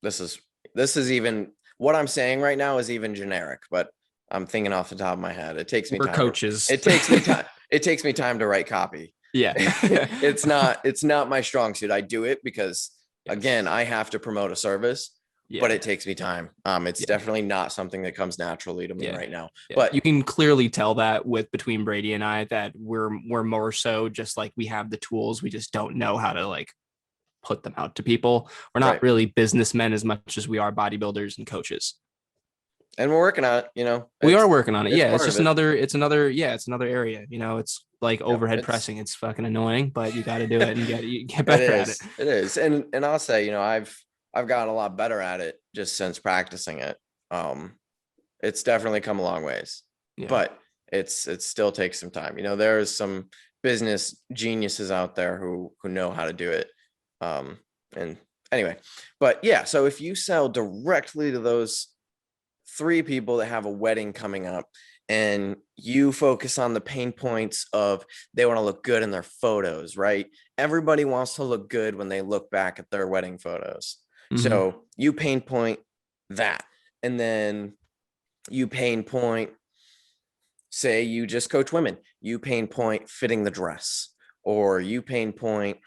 This is even what I'm saying right now is even generic, but I'm thinking off the top of my head. It takes me We're time. coaches. It takes me time. It takes me time to write copy. Yeah. It's not my strong suit. I do it because again, I have to promote a service, but it takes me time. It's definitely not something that comes naturally to me right now. Yeah. But you can clearly tell that between Brady and I that we're more so just like we have the tools. We just don't know how to like put them out to people. We're not really businessmen as much as we are bodybuilders and coaches. And we're working on it, we are working on it. Yeah. It's just another area, it's like overhead pressing. It's fucking annoying, but you got to do it and get better at it. It is. And I'll say, I've gotten a lot better at it just since practicing it. It's definitely come a long ways, but it still takes some time. There's some business geniuses out there who know how to do it. And anyway, but yeah, so if you sell directly to those 3 people that have a wedding coming up and you focus on the pain points of they want to look good in their photos, right? Everybody wants to look good when they look back at their wedding photos. Mm-hmm. So you pain point that, and then you pain point, say you just coach women, you pain point fitting the dress, or you pain point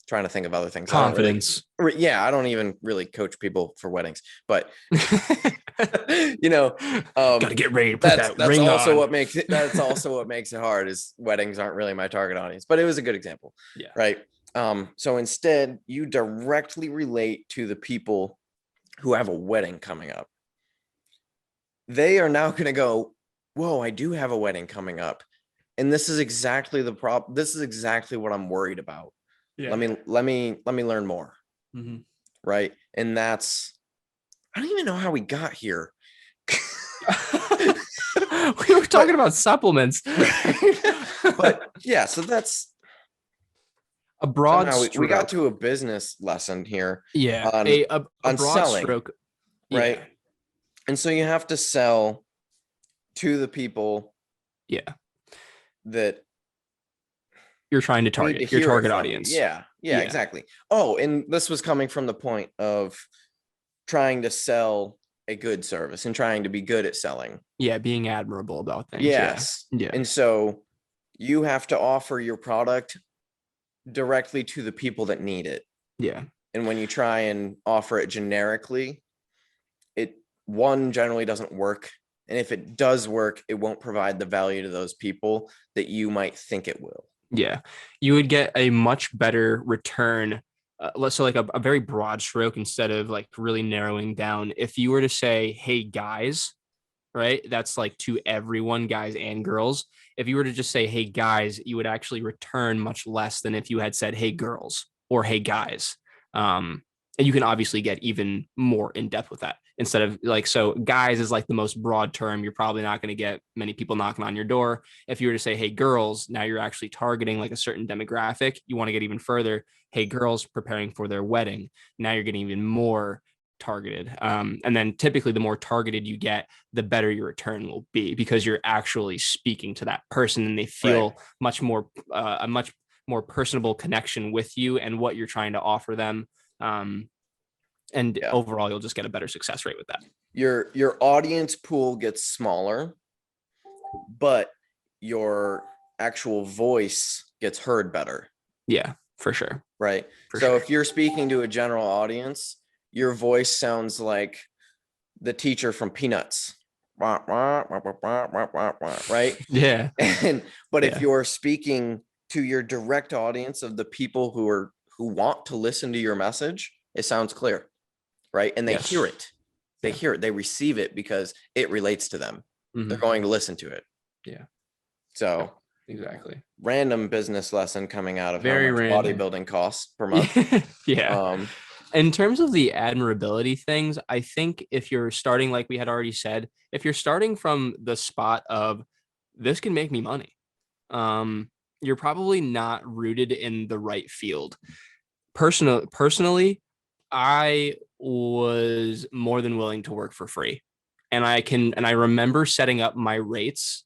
trying to think of other things. Confidence. I don't even really coach people for weddings, but gotta get ready to put that ring also on. That's also what makes it hard is weddings aren't really my target audience, but it was a good example. Yeah. Right. So instead you directly relate to the people who have a wedding coming up. They are now going to go, whoa, I do have a wedding coming up. And this is exactly the problem. This is exactly what I'm worried about. Yeah. Let me learn more. Mm-hmm. Right. And I don't even know how we got here. We were talking about supplements. But yeah, so that's a broad stroke. We got to a business lesson here. Yeah. On broad selling, stroke. Right. Yeah. And so you have to sell to the people. Yeah. That you're trying to target your target audience. Yeah, exactly. Oh, and this was coming from the point of trying to sell a good service and trying to be good at selling. Yeah, being admirable about things. Yes. Yeah. And so you have to offer your product directly to the people that need it. Yeah. And when you try and offer it generically, it generally doesn't work. And if it does work, it won't provide the value to those people that you might think it will. Yeah, you would get a much better return. So like a very broad stroke instead of like really narrowing down. If you were to say, hey, guys, right? That's like to everyone, guys and girls. If you were to just say, hey, guys, you would actually return much less than if you had said, hey, girls or hey, guys. And you can obviously get even more in depth with that instead of like, so guys is like the most broad term. You're probably not going to get many people knocking on your door. If you were to say, hey, girls, now you're actually targeting like a certain demographic. You want to get even further. Hey, girls preparing for their wedding. Now you're getting even more targeted. And then typically the more targeted you get, the better your return will be because you're actually speaking to that person and they feel much more, a much more personable connection with you and what you're trying to offer them. Overall, you'll just get a better success rate with that. Your audience pool gets smaller, but your actual voice gets heard better. Yeah, for sure. Right. So if you're speaking to a general audience, your voice sounds like the teacher from Peanuts. right? Yeah. But if Yeah. you're speaking to your direct audience of the people who want to listen to your message, it sounds clear, right? And they Yes. hear it. They Yeah. hear it. They receive it because it relates to them. Mhm. They're going to listen to it. Yeah. So Exactly. random business lesson coming out of Very how much random. bodybuilding costs per month. Yeah. In terms of the admirability things, I think if you're starting, like we had already said, if you're starting from the spot of this can make me money, you're probably not rooted in the right field. Personally, I was more than willing to work for free. And I remember setting up my rates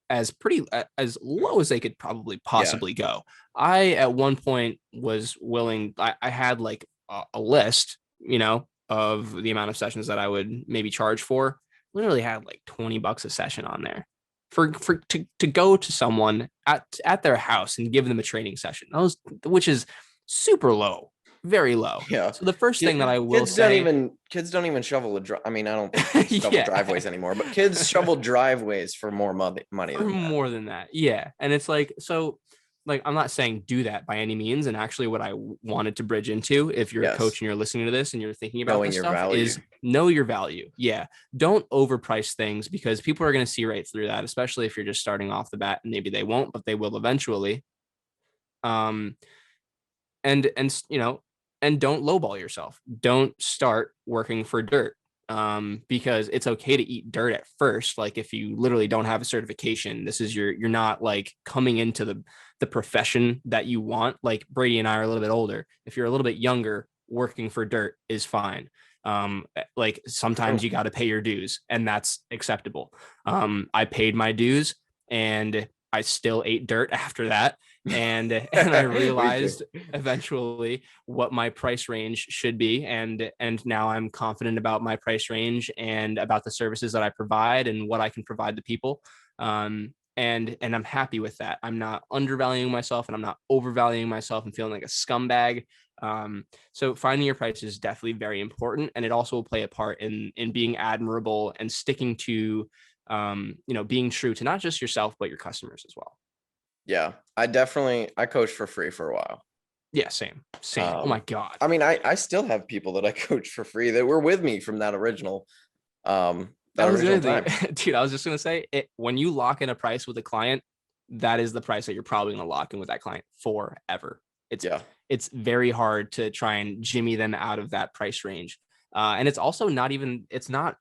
as as low as they could probably possibly go. I at one point was willing, I had like a list, of the amount of sessions that I would maybe charge for. Literally had like $20 a session on there to go to someone at their house and give them a training session. Which is super low, very low. Yeah. So the first thing that I will say, kids don't even shovel I mean, I don't think kids shovel driveways anymore, but kids shovel driveways for more money than that. More than that. Yeah. And it's like, so like, I'm not saying do that by any means. And actually what I wanted to bridge into, if you're a coach and you're listening to this and you're thinking about knowing this your stuff, value. is know your value. Yeah. Don't overprice things because people are going to see right through that, especially if you're just starting off the bat, and maybe they won't, but they will eventually. And don't lowball yourself. Don't start working for dirt. Because it's okay to eat dirt at first. Like if you literally don't have a certification, this is you're not like coming into the profession that you want. Like Brady and I are a little bit older. If you're a little bit younger, working for dirt is fine. Like sometimes you got to pay your dues, and that's acceptable. I paid my dues and I still ate dirt after that. And I realized eventually what my price range should be. And now I'm confident about my price range and about the services that I provide and what I can provide to people. And I'm happy with that. I'm not undervaluing myself and I'm not overvaluing myself and feeling like a scumbag. So finding your price is definitely very important. And it also will play a part in being admirable and sticking to, being true to not just yourself, but your customers as well. Yeah, I coached for free for a while. Yeah, same. Oh my God. I mean, I still have people that I coach for free that were with me from that original, that was original the time. Dude, I was just going to say when you lock in a price with a client, that is the price that you're probably going to lock in with that client forever. It's very hard to try and jimmy them out of that price range. And it's also it's not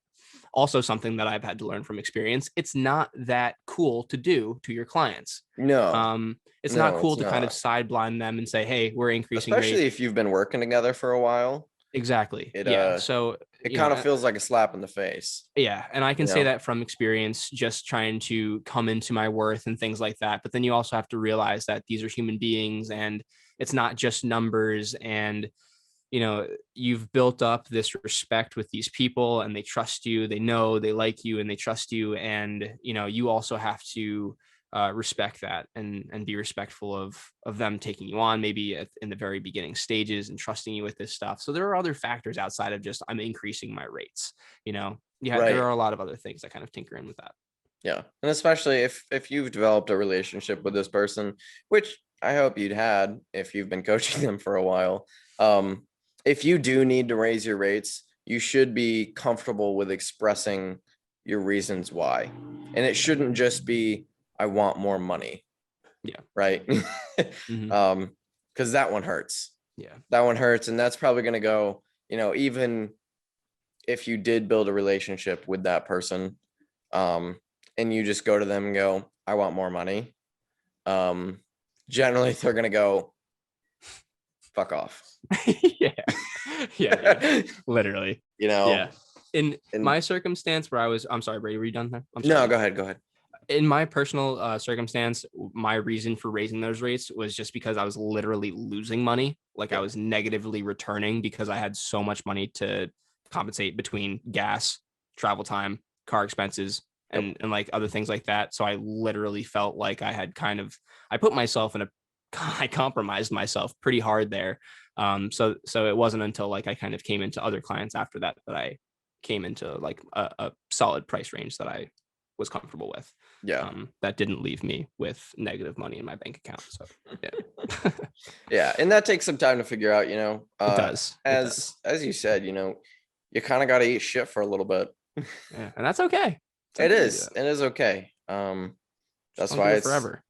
also something that I've had to learn from experience. It's not that cool to do to your clients. It's not cool to kind of sideblind them and say, hey, we're increasing especially rate. if you've been working together for a while. Exactly. So it kind of feels like a slap in the face. Yeah. And I can say that from experience, just trying to come into my worth and things like that. But then you also have to realize that these are human beings and it's not just numbers. And you've built up this respect with these people and they trust you, they know, they like you and they trust you. And, you also have to respect that and be respectful of them taking you on maybe in the very beginning stages and trusting you with this stuff. So there are other factors outside of just I'm increasing my rates, there are a lot of other things that kind of tinker in with that. Yeah. And especially if you've developed a relationship with this person, which I hope you'd had if you've been coaching them for a while. If you do need to raise your rates, you should be comfortable with expressing your reasons why. And it shouldn't just be, I want more money. Yeah. Right. Mm-hmm. Because that one hurts. Yeah. That one hurts. And that's probably going to go, even if you did build a relationship with that person, and you just go to them and go, I want more money. Generally they're going to go, fuck off. Yeah. Literally. Yeah. In my circumstance where I'm sorry, Brady, were you done there? No, go ahead. In my personal circumstance, my reason for raising those rates was just because I was literally losing money. Like I was negatively returning because I had so much money to compensate between gas, travel time, car expenses, and like other things like that. So I literally felt like I had I put myself I compromised myself pretty hard there. So it wasn't until like I kind of came into other clients after that I came into like a solid price range that I was comfortable with. Yeah. That didn't leave me with negative money in my bank account. So yeah. Yeah. And that takes some time to figure out, you know, It does. As you said, you know, you kind of got to eat shit for a little bit. Yeah. And that's okay. It is. It is okay. That's why it's forever.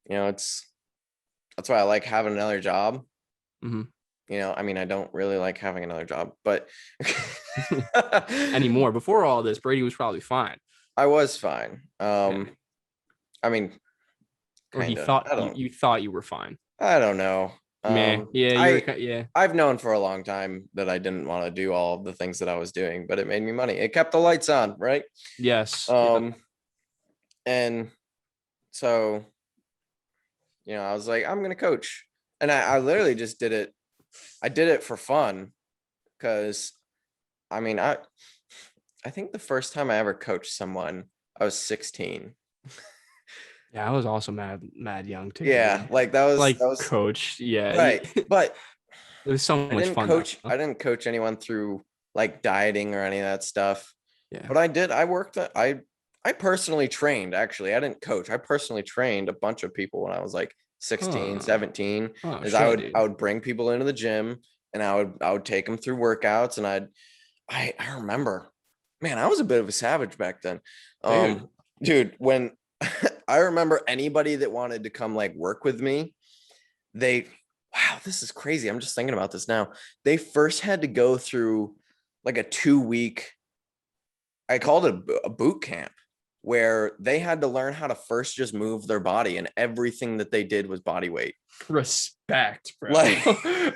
You know, that's why I like having another job. Mm-hmm. You know, I mean, I don't really like having another job, but anymore. Before all this, Brady was probably fine. I was fine. Yeah. I mean, or he kinda. thought you thought you were fine. I don't know. Yeah. I've known for a long time that I didn't want to do all of the things that I was doing, but it made me money. It kept the lights on, right? Yes. And so, you know, I was like, I'm gonna coach, and I literally just did it. I did it for fun, because, I mean, I think the first time I ever coached someone, I was 16. Yeah, I was also mad young too. Yeah, man. like that was coach. Yeah, right. But it was so much fun. I didn't coach anyone through like dieting or any of that stuff. Yeah, but I personally trained. Actually, I didn't coach. I personally trained a bunch of people when I was like 16, 17. I would bring people into the gym, and I would take them through workouts, and I remember, man, I was a bit of a savage back then. Dude, when I remember anybody that wanted to come like work with me, wow, this is crazy. I'm just thinking about this now. They first had to go through like a 2-week, I called it a boot camp, where they had to learn how to first just move their body, and everything that they did was body weight. Respect, bro. Like,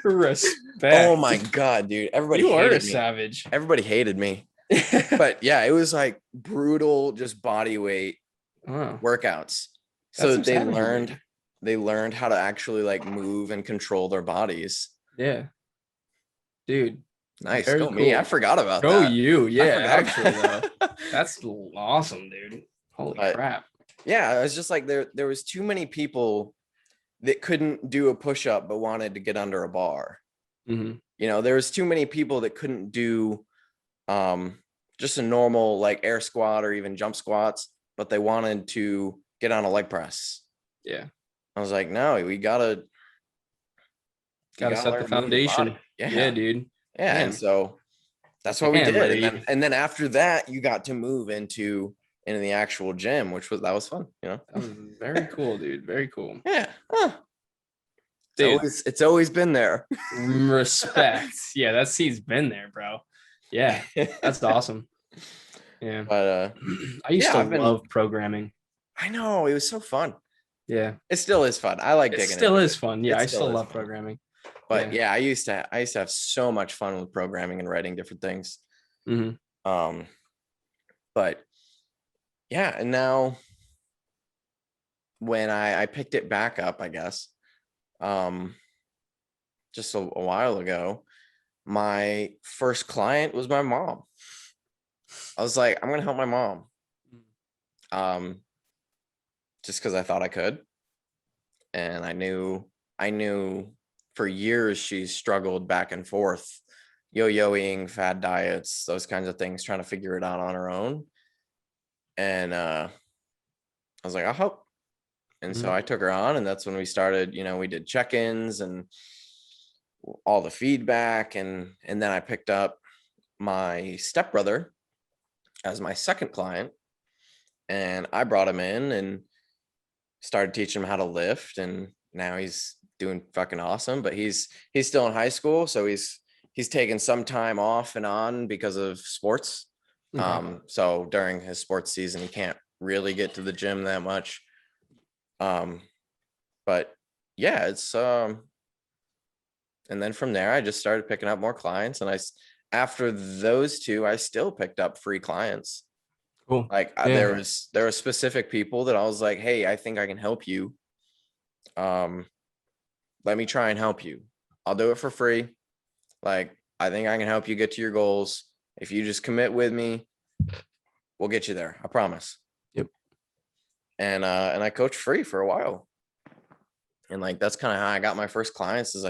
respect. Oh my God, dude. You are a savage. Everybody hated me. But yeah, it was like brutal, just body weight workouts. So they learned how to actually like move and control their bodies. Yeah. Dude. Nice. Go me. Cool. I forgot about that. Go you. Yeah, actually though. That's awesome, dude. Holy crap. Yeah, it was just like there was too many people that couldn't do a push-up but wanted to get under a bar. Mm-hmm. You know, there was too many people that couldn't do just a normal like air squat or even jump squats, but they wanted to get on a leg press. Yeah. I was like, no, we gotta set the foundation. Yeah, dude. Yeah. Man. And so that's what we did. And then after that, you got to move into the actual gym, that was fun, you know. That was very cool, dude. Very cool. Yeah. Huh. Dude, it's always been there. Respect. Yeah, that seed's been there, bro. Yeah, that's awesome. Yeah. But I used to love programming. I know, it was so fun. Yeah. It still is fun. I like digging it. It still is fun. Yeah, I still love programming. But yeah, I used to have so much fun with programming and writing different things. Mm-hmm. But yeah, and now when I picked it back up, I guess, just a while ago, my first client was my mom. I was like, I'm gonna help my mom. Just because I thought I could. And I knew for years she's struggled back and forth, yo-yoing, fad diets, those kinds of things, trying to figure it out on her own. And I was like, I'll help. And so I took her on, and that's when we started, you know, we did check-ins and all the feedback. And then I picked up my stepbrother as my second client, and I brought him in and started teaching him how to lift. And now he's doing fucking awesome, but he's still in high school. So he's taken some time off and on because of sports. So during his sports season, he can't really get to the gym that much. But yeah, it's, and then from there, I just started picking up more clients, and after those two, I still picked up free clients. Cool. Like there were specific people that I was like, hey, I think I can help you. Let me try and help you. I'll do it for free. Like, I think I can help you get to your goals. If you just commit with me, we'll get you there. I promise. Yep. And I coached free for a while. And like, that's kind of how I got my first clients, is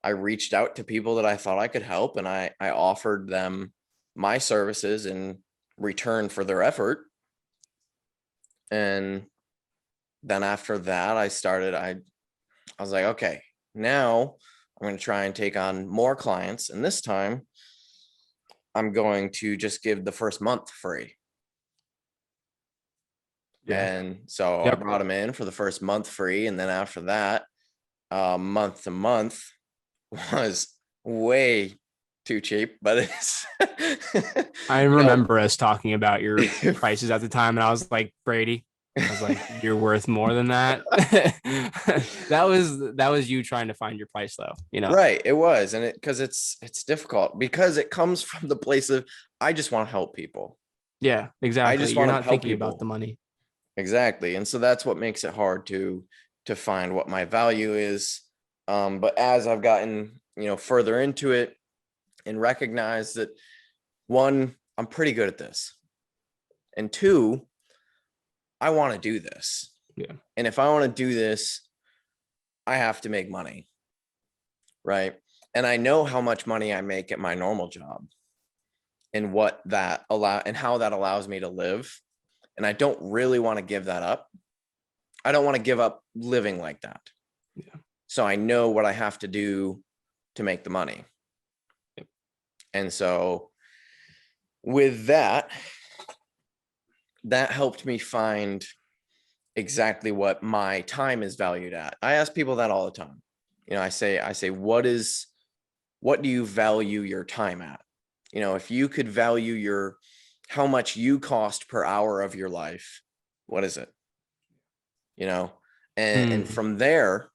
I reached out to people that I thought I could help, and I offered them my services in return for their effort. And then after that, I was like, okay, now I'm going to try and take on more clients. And this time I'm going to just give the first month free. Yeah. And so I Yep. brought them in for the first month free. And then after that, month to month was way too cheap, but it's I remember us talking about your prices at the time, and I was like, Brady, I was like, you're worth more than that. that was you trying to find your price though, you know? Right. It was. And because it's difficult, because it comes from the place of, I just want to help people. Yeah, exactly. just You're want to not help thinking about people. the money. Exactly. And so that's what makes it hard to find what my value is. But as I've gotten, further into it and recognize that, one, I'm pretty good at this. And two, I want to do this. Yeah. And if I want to do this, I have to make money. Right. And I know how much money I make at my normal job and how that allows me to live. And I don't really want to give that up. I don't want to give up living like that. Yeah. So I know what I have to do to make the money. Yep. And so with that helped me find exactly what my time is valued at. I ask people that all the time. I say, what do you value your time at? If you could value how much you cost per hour of your life, what is it? And from there,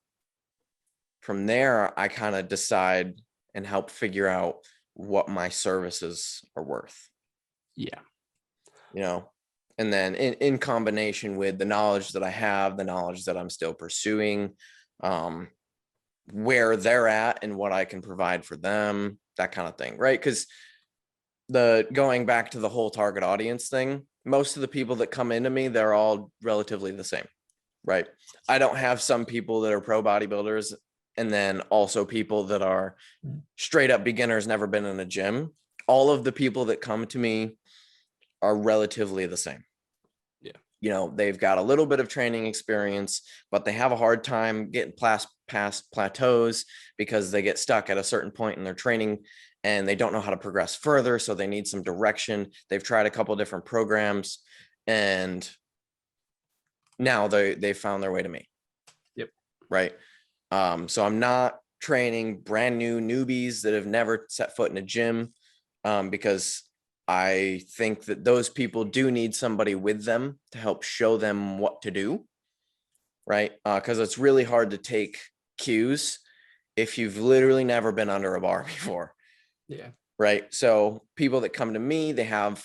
I kind of decide and help figure out what my services are worth. Yeah. And then in combination with the knowledge that I have, the knowledge that I'm still pursuing, where they're at and what I can provide for them, that kind of thing. Right. Because going back to the whole target audience thing, most of the people that come into me, they're all relatively the same. Right. I don't have some people that are pro bodybuilders and then also people that are straight up beginners, never been in a gym. All of the people that come to me are relatively the same. Yeah. They've got a little bit of training experience, but they have a hard time getting past plateaus because they get stuck at a certain point in their training and they don't know how to progress further. So they need some direction. They've tried a couple different programs and now they found their way to me. Yep. Right. So I'm not training brand new newbies that have never set foot in a gym, because I think that those people do need somebody with them to help show them what to do. Right. Because it's really hard to take cues if you've literally never been under a bar before. Yeah. Right. So people that come to me, they have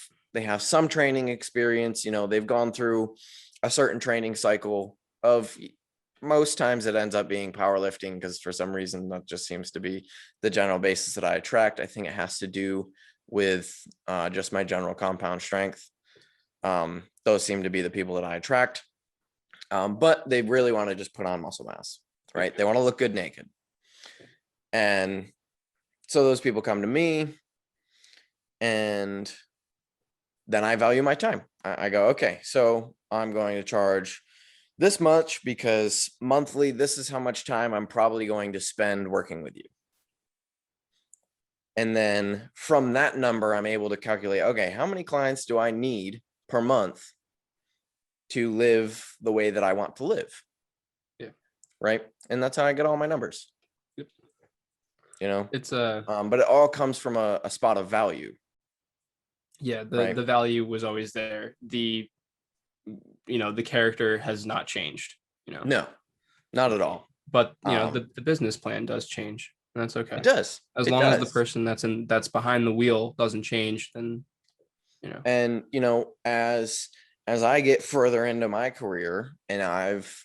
some training experience, they've gone through a certain training cycle of, most times it ends up being powerlifting, because for some reason that just seems to be the general basis that I attract. I think it has to do with just my general compound strength. Those seem to be the people that I attract. But they really want to just put on muscle mass, right? They want to look good naked. And so those people come to me and then I value my time. I go, okay, so I'm going to charge this much because monthly, this is how much time I'm probably going to spend working with you. And then from that number, I'm able to calculate, okay, how many clients do I need per month to live the way that I want to live? Yeah. Right. And that's how I get all my numbers. Yep. It's but it all comes from a spot of value. Yeah. The value was always there. The character has not changed, No, not at all. But the business plan does change, and that's okay. It does. As long as the person that's behind the wheel doesn't change, then And as I get further into my career and I've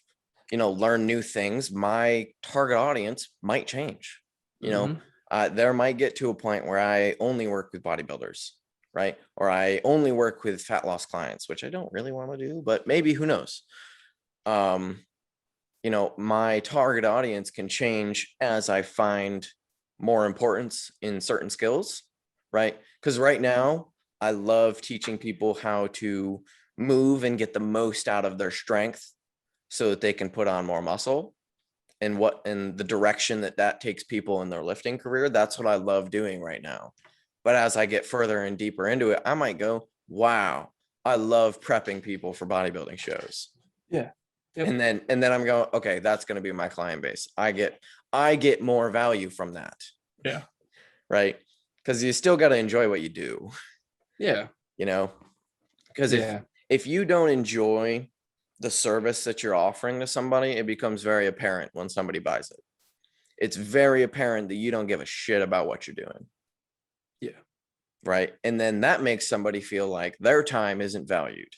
learned new things, my target audience might change. There might get to a point where I only work with bodybuilders. Right. Or I only work with fat loss clients, which I don't really want to do, but maybe, who knows? My target audience can change as I find more importance in certain skills. right? Because right now I love teaching people how to move and get the most out of their strength so that they can put on more muscle, and what in the direction that takes people in their lifting career. That's what I love doing right now. But as I get further and deeper into it, I might go, wow, I love prepping people for bodybuilding shows. Yeah. Yep. And then I'm going, okay, that's going to be my client base. I get more value from that. Yeah. Right. Because you still got to enjoy what you do. Yeah. You know, because if you don't enjoy the service that you're offering to somebody, it becomes very apparent when somebody buys it. It's very apparent that you don't give a shit about what you're doing. Yeah. Right. And then that makes somebody feel like their time isn't valued.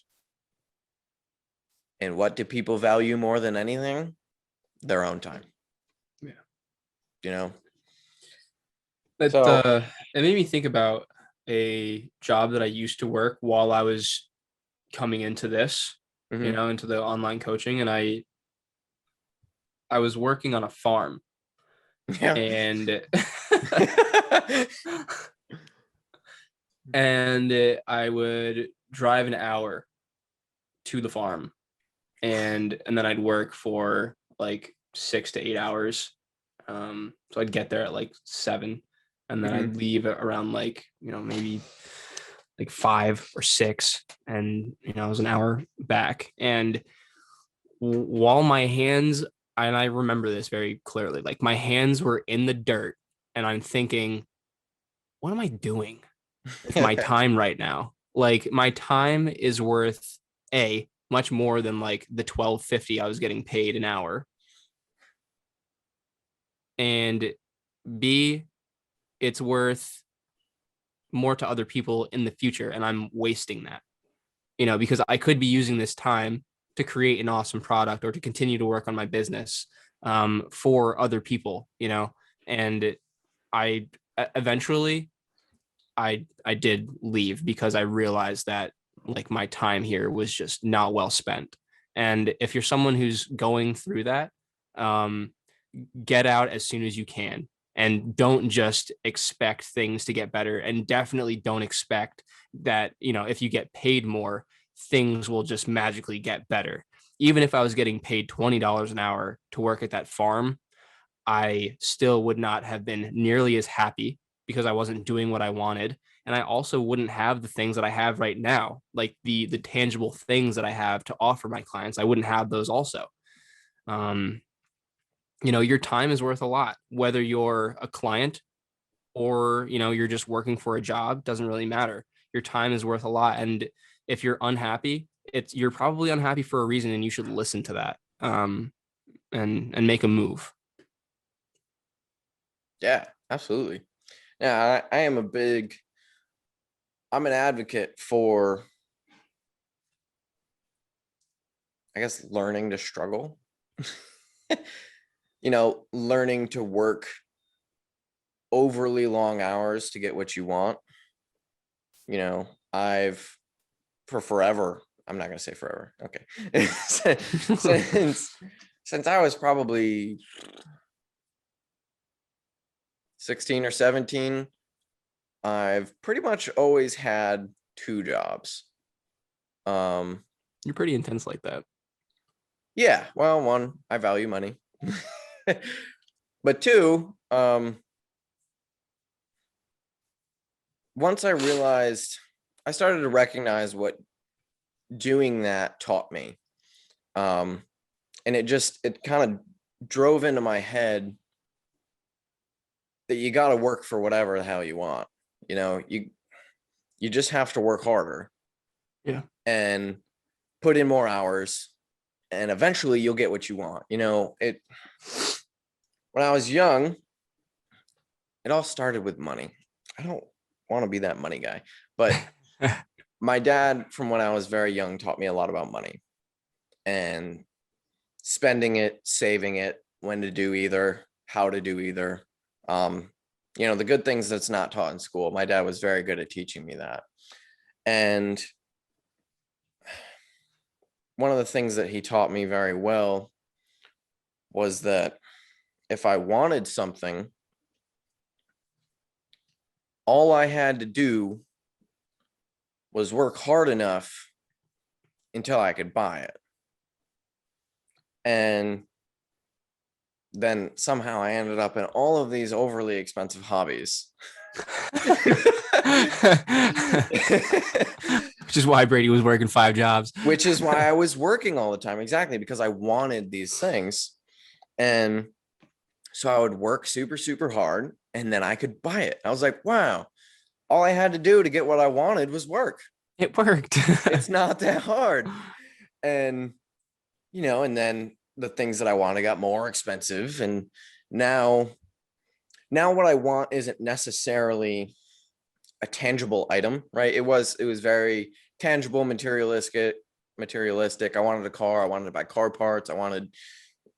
And what do people value more than anything? Their own time. Yeah. You know? It So, made me think about a job that I used to work while I was coming into this, you know, into the online coaching. And I was working on a farm. yeah. And and I would drive an hour to the farm, and then I'd work for like 6 to 8 hours. So I'd get there at like 7, and then I'd leave at around like, you know, maybe like 5 or 6, and you know, I was an hour back. And while my hands, and I remember this very clearly, like my hands were in the dirt, and I'm thinking, what am I doing with my time right now? Like my time is worth much more than like the $12.50 I was getting paid an hour, and B, it's worth more to other people in the future, and I'm wasting that, you know, because I could be using this time to create an awesome product or to continue to work on my business for other people, you know. And I eventually I did leave because I realized that like my time here was just not well spent. And if you're someone who's going through that, get out as soon as you can, and don't just expect things to get better, and definitely don't expect that, you know, if you get paid more, things will just magically get better. Even if I was getting paid $20 an hour to work at that farm, I still would not have been nearly as happy because I wasn't doing what I wanted. And I also wouldn't have the things that I have right now, like the tangible things that I have to offer my clients. I wouldn't have those also. You know, your time is worth a lot, whether you're a client or, you know, you're just working for a job, doesn't really matter. Your time is worth a lot. And if you're unhappy, you're probably unhappy for a reason, and you should listen to that, and make a move. Yeah, absolutely. Yeah, I'm an advocate for, I guess, learning to struggle. You know, learning to work overly long hours to get what you want. You know, for forever, I'm not going to say forever. Okay. since I was probably 16 or 17, I've pretty much always had 2 jobs. You're pretty intense like that. Yeah, well, 1, I value money. But 2, once I started to recognize what doing that taught me. And it kind of drove into my head that you got to work for whatever the hell you want. You know, you just have to work harder. Yeah. And put in more hours, and eventually you'll get what you want. You know, when I was young, it all started with money. I don't want to be that money guy, but my dad, from when I was very young, taught me a lot about money and spending it, saving it, when to do either, how to do either. You know, the good things that's not taught in school. My dad was very good at teaching me that. And one of the things that he taught me very well was that if I wanted something, all I had to do was work hard enough until I could buy it. And then somehow I ended up in all of these overly expensive hobbies. Which is why Brady was working 5 jobs. Which is why I was working all the time. Exactly. Because I wanted these things. And so I would work super, super hard and then I could buy it. I was like, wow, all I had to do to get what I wanted was work. It worked. It's not that hard. And, and then the things that I wanted got more expensive. And now what I want isn't necessarily a tangible item, right? It was very tangible, materialistic. I wanted a car. I wanted to buy car parts. I wanted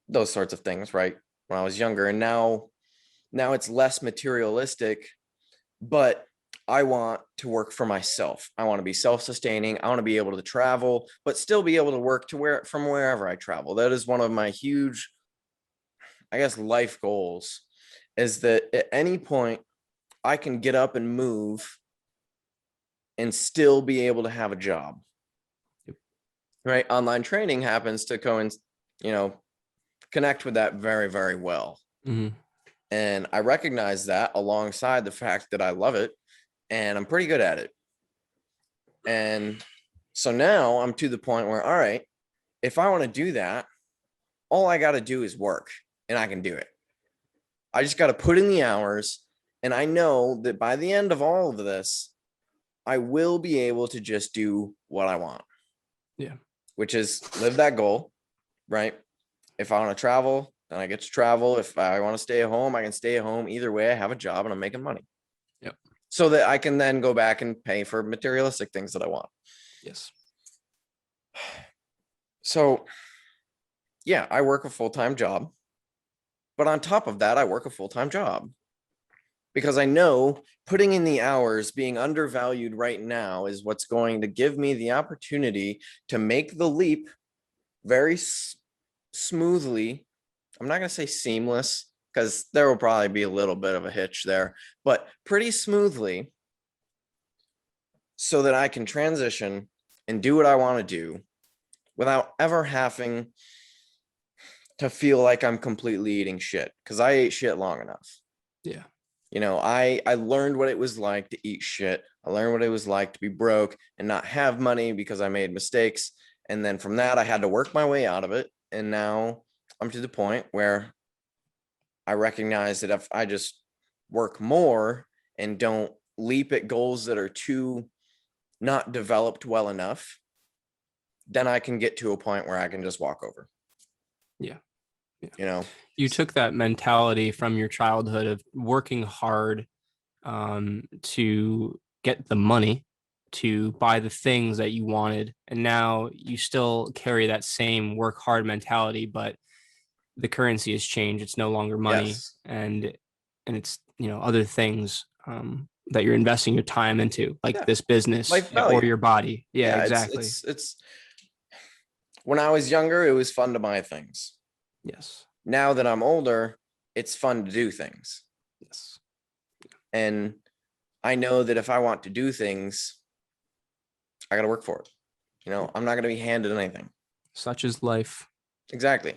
those sorts of things, right? When I was younger. And now it's less materialistic, but I want to work for myself. I want to be self-sustaining. I want to be able to travel, but still be able to work from wherever I travel. That is one of my huge, I guess, life goals, is that at any point I can get up and move and still be able to have a job. Yep. Right? Online training happens to connect with that very, very well. Mm-hmm. And I recognize that alongside the fact that I love it and I'm pretty good at it. And so now I'm to the point where, all right, if I want to do that, all I got to do is work and I can do it. I just got to put in the hours. And I know that by the end of all of this, I will be able to just do what I want. Yeah. Which is live that goal, right? If I want to travel, then I get to travel. If I want to stay at home, I can stay at home. Either way, I have a job and I'm making money. Yep. So that I can then go back and pay for materialistic things that I want. Yes. So, yeah, I work a full-time job. But on top of that, I work a full-time job. Because I know putting in the hours, being undervalued right now, is what's going to give me the opportunity to make the leap very smoothly. I'm not going to say seamless, because there will probably be a little bit of a hitch there, but pretty smoothly, so that I can transition and do what I want to do without ever having to feel like I'm completely eating shit, because I ate shit long enough. Yeah. I learned what it was like to eat shit. I learned what it was like to be broke and not have money because I made mistakes. And then from that, I had to work my way out of it. And now I'm to the point where I recognize that if I just work more and don't leap at goals that are too not developed well enough, then I can get to a point where I can just walk over. Yeah. You took that mentality from your childhood of working hard to get the money to buy the things that you wanted, and now you still carry that same work hard mentality, but the currency has changed. It's no longer money. Yes. and it's other things that you're investing your time into, like this business or your body. Yeah, exactly. It's when I was younger, it was fun to buy things. Yes. Now that I'm older, it's fun to do things. Yes. And I know that if I want to do things, I got to work for it. I'm not going to be handed anything. Such is life. Exactly.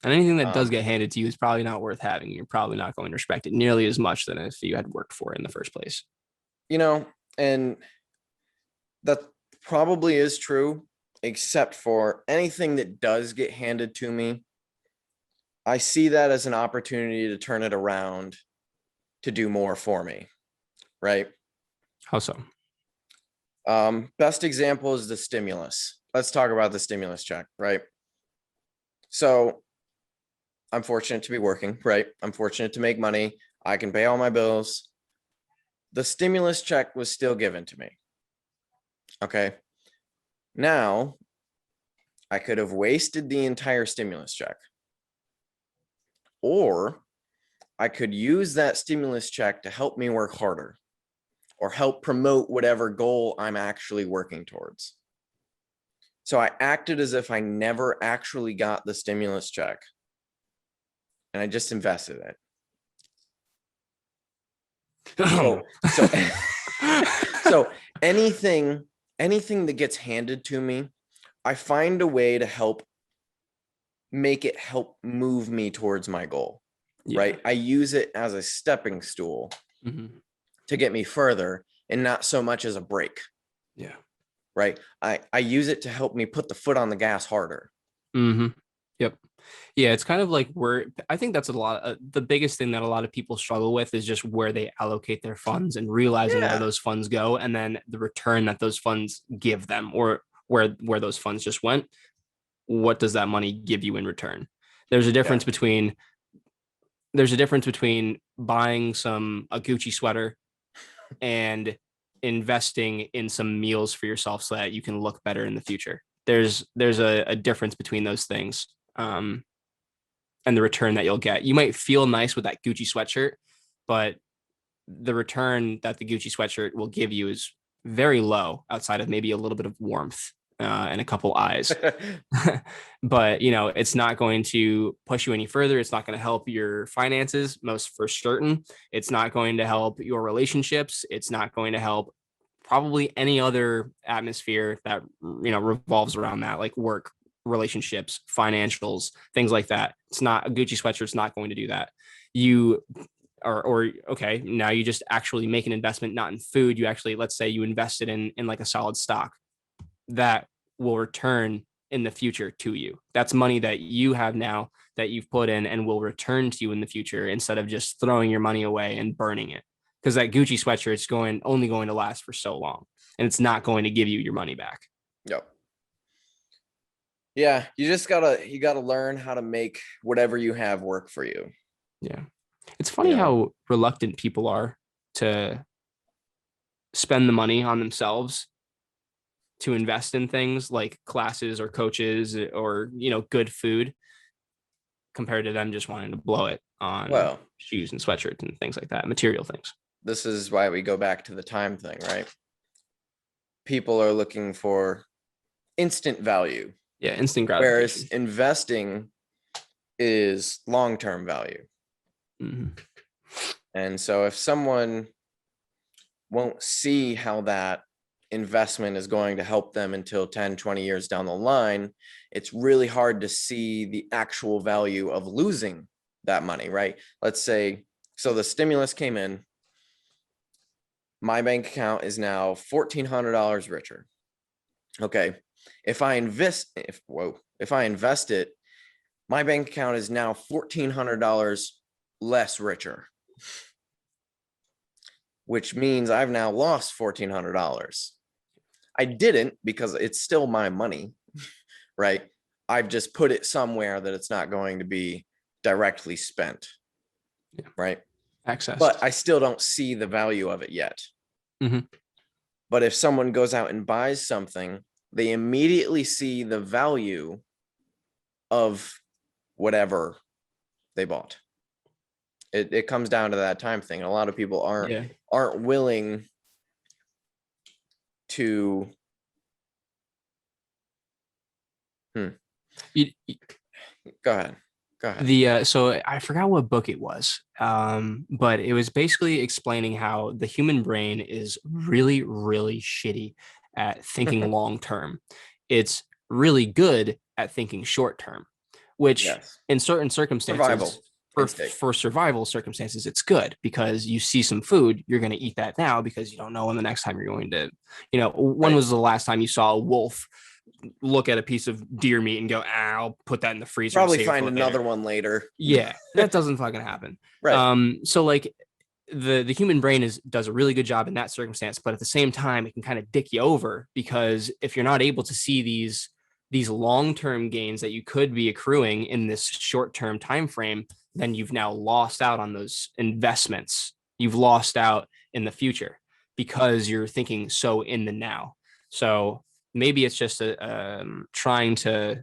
And anything that does get handed to you is probably not worth having. You're probably not going to respect it nearly as much than if you had worked for it in the first place. And that probably is true, except for anything that does get handed to me. I see that as an opportunity to turn it around to do more for me, right? How so? Best example is the stimulus. Let's talk about the stimulus check, right? So I'm fortunate to be working, right? I'm fortunate to make money. I can pay all my bills. The stimulus check was still given to me. Okay. Now, I could have wasted the entire stimulus check. Or I could use that stimulus check to help me work harder or help promote whatever goal I'm actually working towards. So I acted as if I never actually got the stimulus check, and I just invested it. So, so, so anything that gets handed to me, I find a way to help move me towards my goal, right? I use it as a stepping stool to get me further and not so much as a break. Yeah. Right. I use it to help me put the foot on the gas harder. Yep. Yeah, it's kind of like I think that's a lot. The biggest thing that a lot of people struggle with is just where they allocate their funds and realizing where those funds go, and then the return that those funds give them, or where those funds just went. What does that money give you in return? There's a difference between buying a Gucci sweater and investing in some meals for yourself so that you can look better in the future. There's a difference between those things. And the return that you'll get. You might feel nice with that Gucci sweatshirt, but the return that the Gucci sweatshirt will give you is very low outside of maybe a little bit of warmth and a couple eyes. But, it's not going to push you any further. It's not going to help your finances, most for certain. It's not going to help your relationships. It's not going to help probably any other atmosphere that, revolves around that, like work, relationships, financials, things like that. It's not a Gucci sweatshirt. It's not going to do that. Okay, now you just actually make an investment, not in food. You actually, let's say you invested in like a solid stock that will return in the future to you. That's money that you have now that you've put in and will return to you in the future, instead of just throwing your money away and burning it. Because that Gucci sweatshirt is only going to last for so long, and it's not going to give you your money back. Yep. Yeah, you gotta learn how to make whatever you have work for you. Yeah. It's funny how reluctant people are to spend the money on themselves to invest in things like classes or coaches or, good food, compared to them just wanting to blow it on shoes and sweatshirts and things like that, material things. This is why we go back to the time thing, right? People are looking for instant value. Yeah, instant gratification. Whereas investing is long-term value. And so if someone won't see how that investment is going to help them until 10, 20 years down the line, it's really hard to see the actual value of losing that money, right? Let's say, so the stimulus came in, my bank account is now $1,400 richer. Okay. If I invest it, my bank account is now $1,400 less richer, which means I've now lost $1,400. I didn't, because it's still my money, right? I've just put it somewhere that it's not going to be directly spent, right? Access. But I still don't see the value of it yet. But if someone goes out and buys something, they immediately see the value of whatever they bought. It comes down to that time thing. And a lot of people aren't willing to. Go ahead. So I forgot what book it was, but it was basically explaining how the human brain is really, really shitty at thinking long term. It's really good at thinking short term, which in certain circumstances, for survival circumstances, it's good, because you see some food, you're going to eat that now because you don't know when the next time you're going to, when was the last time you saw a wolf look at a piece of deer meat and go, I'll put that in the freezer. Probably find another one later. Yeah, that doesn't fucking happen. Right. So like the human brain does a really good job in that circumstance, but at the same time, it can kind of dick you over, because if you're not able to see these long-term gains that you could be accruing in this short-term time frame, then you've now lost out on those investments. You've lost out in the future because you're thinking so in the now. So maybe it's just trying to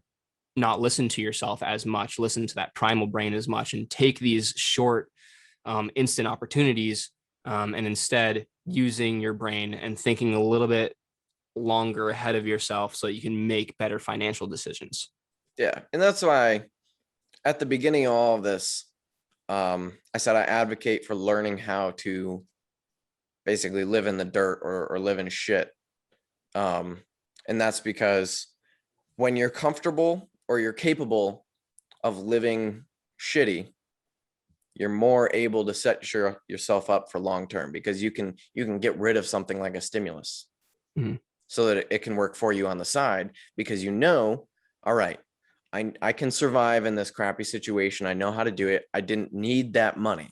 not listen to yourself as much, listen to that primal brain as much, and take these short, instant opportunities, and instead using your brain and thinking a little bit longer ahead of yourself so you can make better financial decisions. Yeah. And that's why at the beginning of all of this, I said I advocate for learning how to basically live in the dirt or live in shit. And that's because when you're comfortable or you're capable of living shitty, you're more able to set yourself up for long term, because you can get rid of something like a stimulus so that it can work for you on the side, because all right, I can survive in this crappy situation. I know how to do it. I didn't need that money,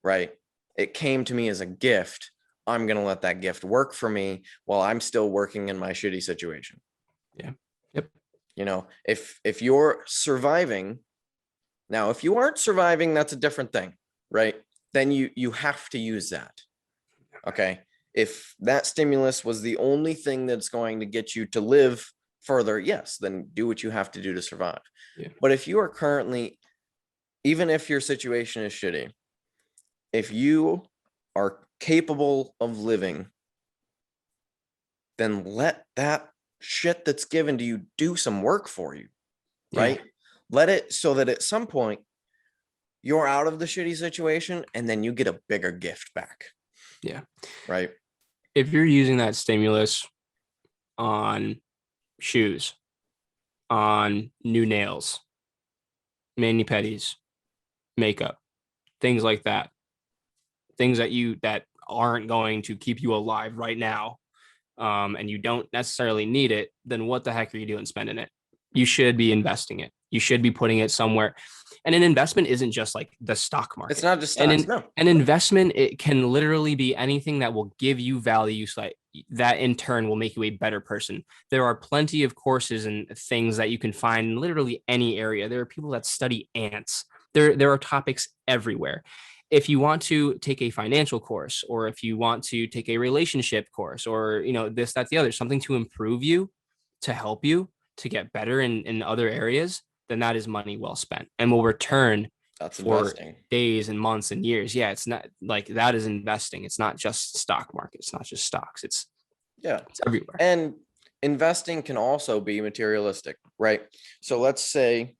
right? It came to me as a gift. I'm going to let that gift work for me while I'm still working in my shitty situation. Yeah. Yep. You know, if you're surviving, now, if you aren't surviving, that's a different thing, right? Then you have to use that. Okay. If that stimulus was the only thing that's going to get you to live further, yes, then do what you have to do to survive. Yeah. But if you are currently, even if your situation is shitty, if you are capable of living, then let that shit that's given to you do some work for you, right? Yeah. Let it, so that at some point you're out of the shitty situation and then you get a bigger gift back. Yeah. Right. If you're using that stimulus on shoes, on new nails, mani-pedis, makeup, things like that, things that aren't going to keep you alive right now, and you don't necessarily need it, then what the heck are you doing spending it? You should be investing it. You should be putting it somewhere. And an investment isn't just like the stock market. It's not just stocks, no. An investment, it can literally be anything that will give you value, so that in turn will make you a better person. There are plenty of courses and things that you can find in literally any area. There are people that study ants. There are topics everywhere. If you want to take a financial course, or if you want to take a relationship course, or, this, that, the other, something to improve you, to help you to get better in other areas, then that is money well spent and will return for investing. Days and months and years. Yeah. It's not like that is investing. It's not just stock market. It's not just stocks. It's everywhere. And investing can also be materialistic, right? So let's say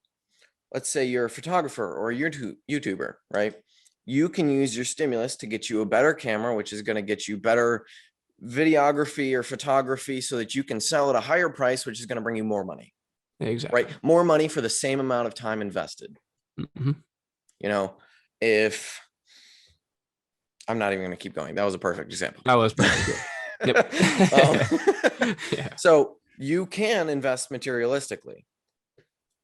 you're a photographer or a YouTuber, right? You can use your stimulus to get you a better camera, which is going to get you better videography or photography, so that you can sell at a higher price, which is going to bring you more money. Exactly. Right. More money for the same amount of time invested. Mm-hmm. If I'm not even going to keep going. That was a perfect example. That was perfect. Yep. Yeah. So you can invest materialistically,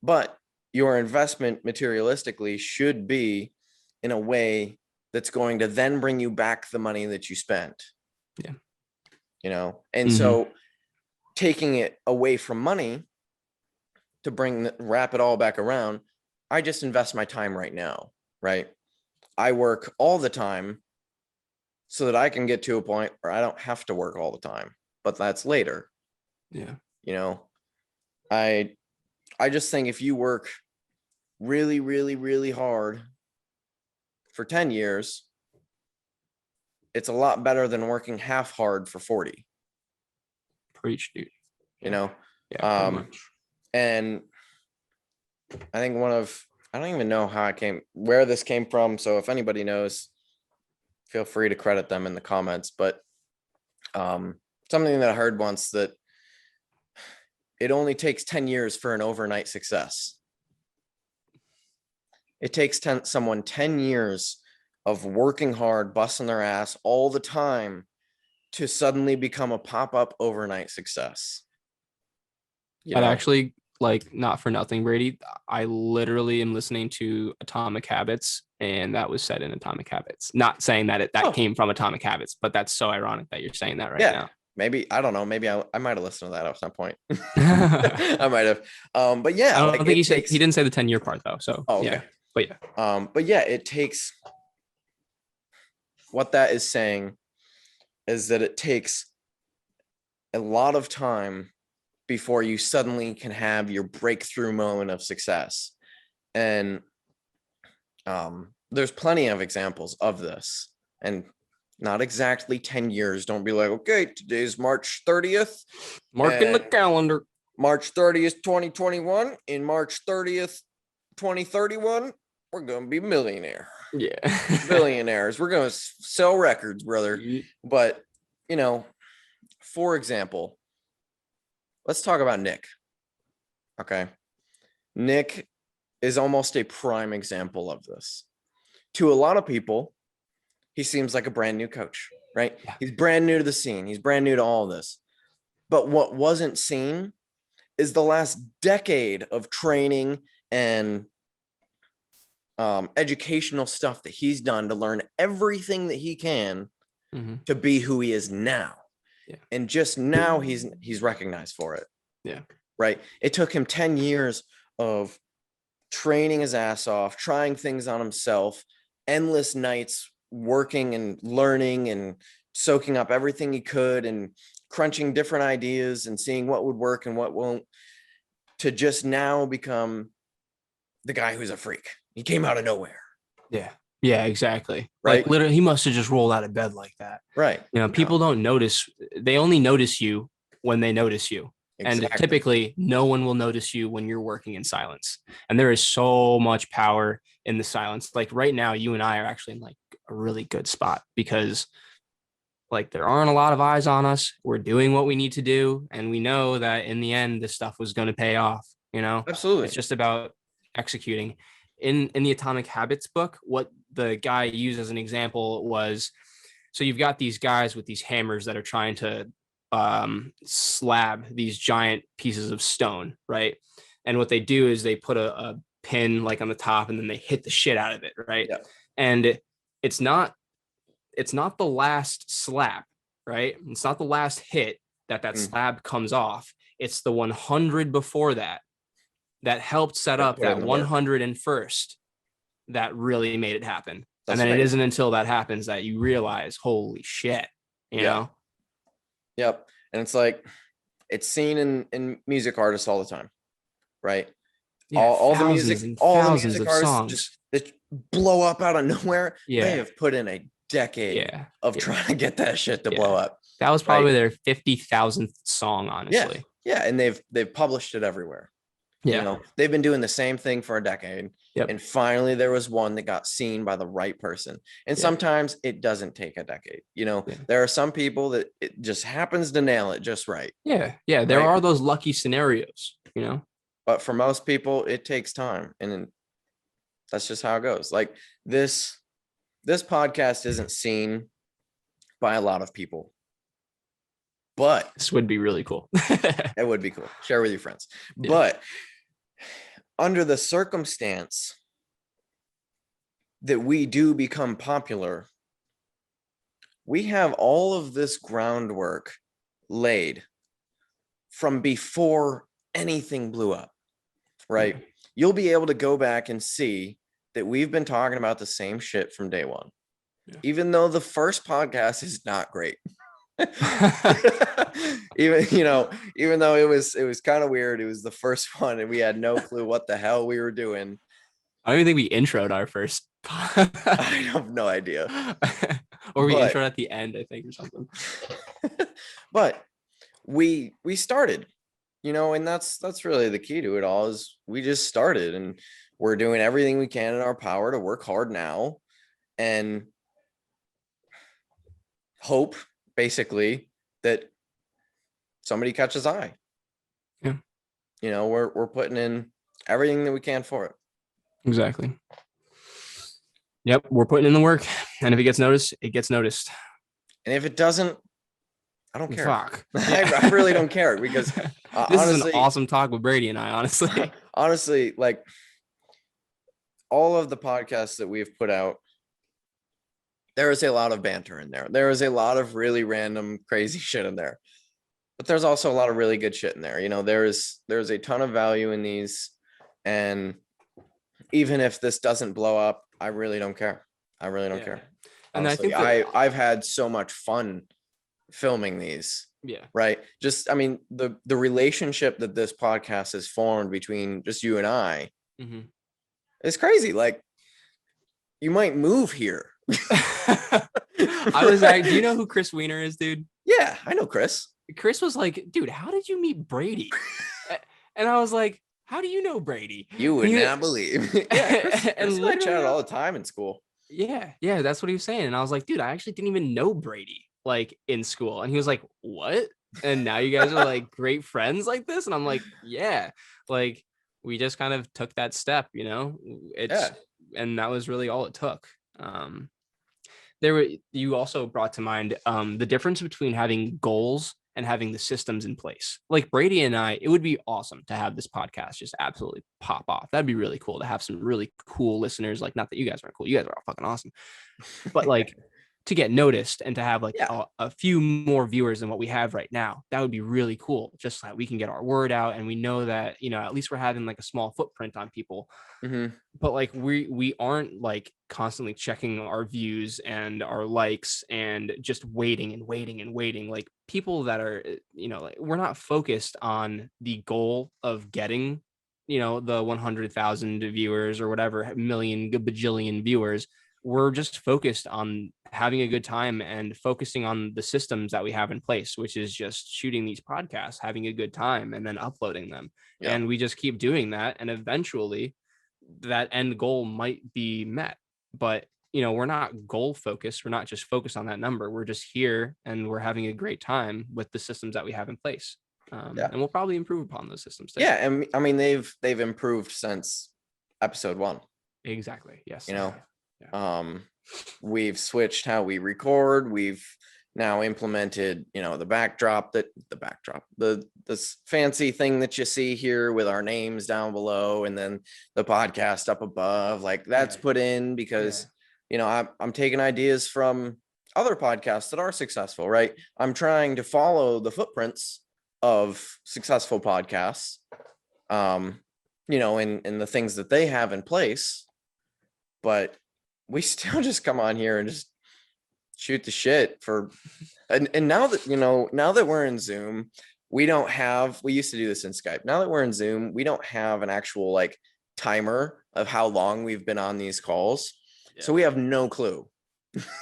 but your investment materialistically should be in a way that's going to then bring you back the money that you spent. Yeah. And so taking it away from money to wrap it all back around, I just invest my time right now, right? I work all the time so that I can get to a point where I don't have to work all the time, but that's later. Yeah. I just think if you work really, really, really hard for 10 years, it's a lot better than working half hard for 40. Preach, dude. Yeah. And I think I don't even know where this came from. So if anybody knows, feel free to credit them in the comments. But something that I heard once, that it only takes 10 years for an overnight success. It takes someone 10 years of working hard, busting their ass all the time to suddenly become a pop-up overnight success. I'd actually, not for nothing, Brady, I literally am listening to Atomic Habits, and that was said in Atomic Habits. Not saying that came from Atomic Habits, but that's so ironic that you're saying that right now. Maybe, I don't know. Maybe I might have listened to that at some point. I might have. But yeah, I don't think he didn't say the 10-year part though. So okay. Yeah. But yeah, it takes, what that is saying is that it takes a lot of time before you suddenly can have your breakthrough moment of success. And there's plenty of examples of this, and not exactly 10 years. Don't be like, okay, today's March 30th. Marking the calendar. March 30th, 2021. In March 30th, 2031, we're going to be millionaire. Yeah. billionaires. We're going to sell records, brother. But, you know, for example, let's talk about Nick. Okay. Nick is almost a prime example of this. To a lot of people, he seems like a brand new coach, right? Yeah. He's brand new to the scene. He's brand new to all this. But what wasn't seen is the last decade of training and educational stuff that he's done to learn everything that he can to be who he is now. Yeah. And just now he's recognized for it. Yeah. Right. It took him 10 years of training his ass off, trying things on himself, endless nights working and learning and soaking up everything he could and crunching different ideas and seeing what would work and what won't, to just now become the guy who's a freak. He came out of nowhere. Yeah. Yeah, exactly. Right. Like literally, he must have just rolled out of bed like that. Right. You know, people don't notice. They only notice you when they notice you. Exactly. And typically no one will notice you when you're working in silence. And there is so much power in the silence. Like right now, you and I are actually in like a really good spot because like there aren't a lot of eyes on us. We're doing what we need to do. And we know that in the end, this stuff was going to pay off, you know? Absolutely. It's just about executing. In the Atomic Habits book, what the guy used as an example was, so you've got these guys with these hammers that are trying to slab these giant pieces of stone, right? And what they do is they put a pin like on the top and then they hit the shit out of it, right? Yeah. And it's not the last slap, right? It's not the last hit that slab comes off. It's the 100 before that helped set up that 101st that really made it happen. That's and then amazing. It isn't until that happens that you realize, holy shit, you know? Yep. And it's like, it's seen in music artists all the time, right? Yeah, all the music artists songs just that blow up out of nowhere. Yeah. They have put in a decade of trying to get that shit to blow up. That was probably their 50,000th song, honestly. Yeah. And they've published it everywhere. Yeah. You know, they've been doing the same thing for a decade. Yep. And finally there was one that got seen by the right person. And sometimes it doesn't take a decade. You know, there are some people that it just happens to nail it just right. Yeah. Yeah. There are those lucky scenarios, you know, but for most people it takes time. And that's just how it goes. Like this podcast isn't seen by a lot of people, but this would be really cool. It would be cool. Share with your friends. Yeah. But under the circumstance that we do become popular, we have all of this groundwork laid from before anything blew up, right? Mm-hmm. You'll be able to go back and see that we've been talking about the same shit from day one, even though the first podcast is not great. even though it was kind of weird. It was the first one and we had no clue what the hell we were doing. I don't even think we introed our first. I have no idea. Or we introed at the end, I think, or something. But we started, you know, and that's really the key to it all is we just started and we're doing everything we can in our power to work hard now and hope basically that somebody catches eye. Yeah. You know, we're putting in everything that we can for it. Exactly. Yep. We're putting in the work. And if it gets noticed, it gets noticed. And if it doesn't, I don't care. Fuck. I really don't care because this honestly, is an awesome talk with Brady and I, honestly. Honestly, like all of the podcasts that we've put out, there is a lot of banter in there. There is a lot of really random, crazy shit in there. But there's also a lot of really good shit in there. You know, there's a ton of value in these. And even if this doesn't blow up, I really don't care. I really don't care. And honestly, I think I've had so much fun filming these. Yeah. Right. Just, I mean, the relationship that this podcast has formed between just you and I is crazy. Like, you might move here. I was like, do you know who Chris Weiner is, dude? Yeah, I know Chris. Chris was like, dude, how did you meet Brady? And I was like, how do you know Brady? You would not believe. Yeah, Chris and I chatted all the time in school. Yeah, that's what he was saying. And I was like, dude, I actually didn't even know Brady like in school. And he was like, what? And now you guys are like great friends like this? And I'm like, yeah, like we just kind of took that step, Yeah. and that was really all it took. You also brought to mind the difference between having goals and having the systems in place. Like Brady and I, it would be awesome to have this podcast just absolutely pop off. That'd be really cool to have some really cool listeners. Like, not that you guys aren't cool, you guys are all fucking awesome, but like to get noticed and to have like Yeah. a few more viewers than what we have right now, that would be really cool. Just so that we can get our word out, and we know that at least we're having like a small footprint on people. Mm-hmm. But like we aren't like constantly checking our views and our likes and just waiting and waiting and waiting. Like people that are like, we're not focused on the goal of getting the 100,000 viewers or whatever million bajillion viewers. We're just focused on having a good time and focusing on the systems that we have in place, which is just shooting these podcasts, having a good time, and then uploading them. Yeah. And we just keep doing that, and eventually that end goal might be met. But we're not goal focused. We're not just focused on that number. We're just here and we're having a great time with the systems that we have in place. And we'll probably improve upon those systems too. Yeah, and I mean they've improved since episode 1. Exactly. Yes. We've switched how we record. We've now implemented this fancy thing that you see here with our names down below and then the podcast up above. Like that's put in because I'm taking ideas from other podcasts that are successful, right? I'm trying to follow the footprints of successful podcasts, in the things that they have in place, but we still just come on here and just shoot the shit and now that we're in Zoom, we used to do this in Skype. Now that we're in Zoom, we don't have an actual like timer of how long we've been on these calls. Yeah. So we have no clue.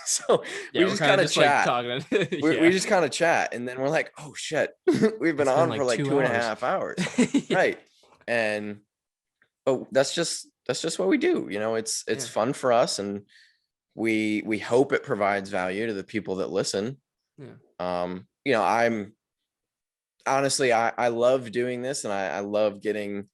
So we just kind of chat. Like we just kind of chat, and then we're like, oh shit, we've been on for like 2.5 hours. Right. But that's just what we do. It's fun for us, and we hope it provides value to the people that listen. I'm honestly, I love doing this, and I love getting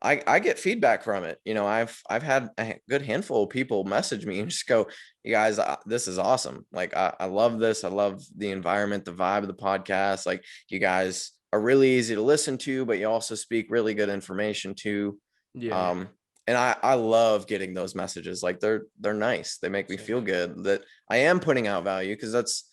I get feedback from it. I've had a good handful of people message me and just go, you guys, this is awesome. Like, I love this. I love the environment, the vibe of the podcast. Like, you guys are really easy to listen to, but you also speak really good information too. Yeah. And I love getting those messages. Like they're nice. They make me feel good that I am putting out value, because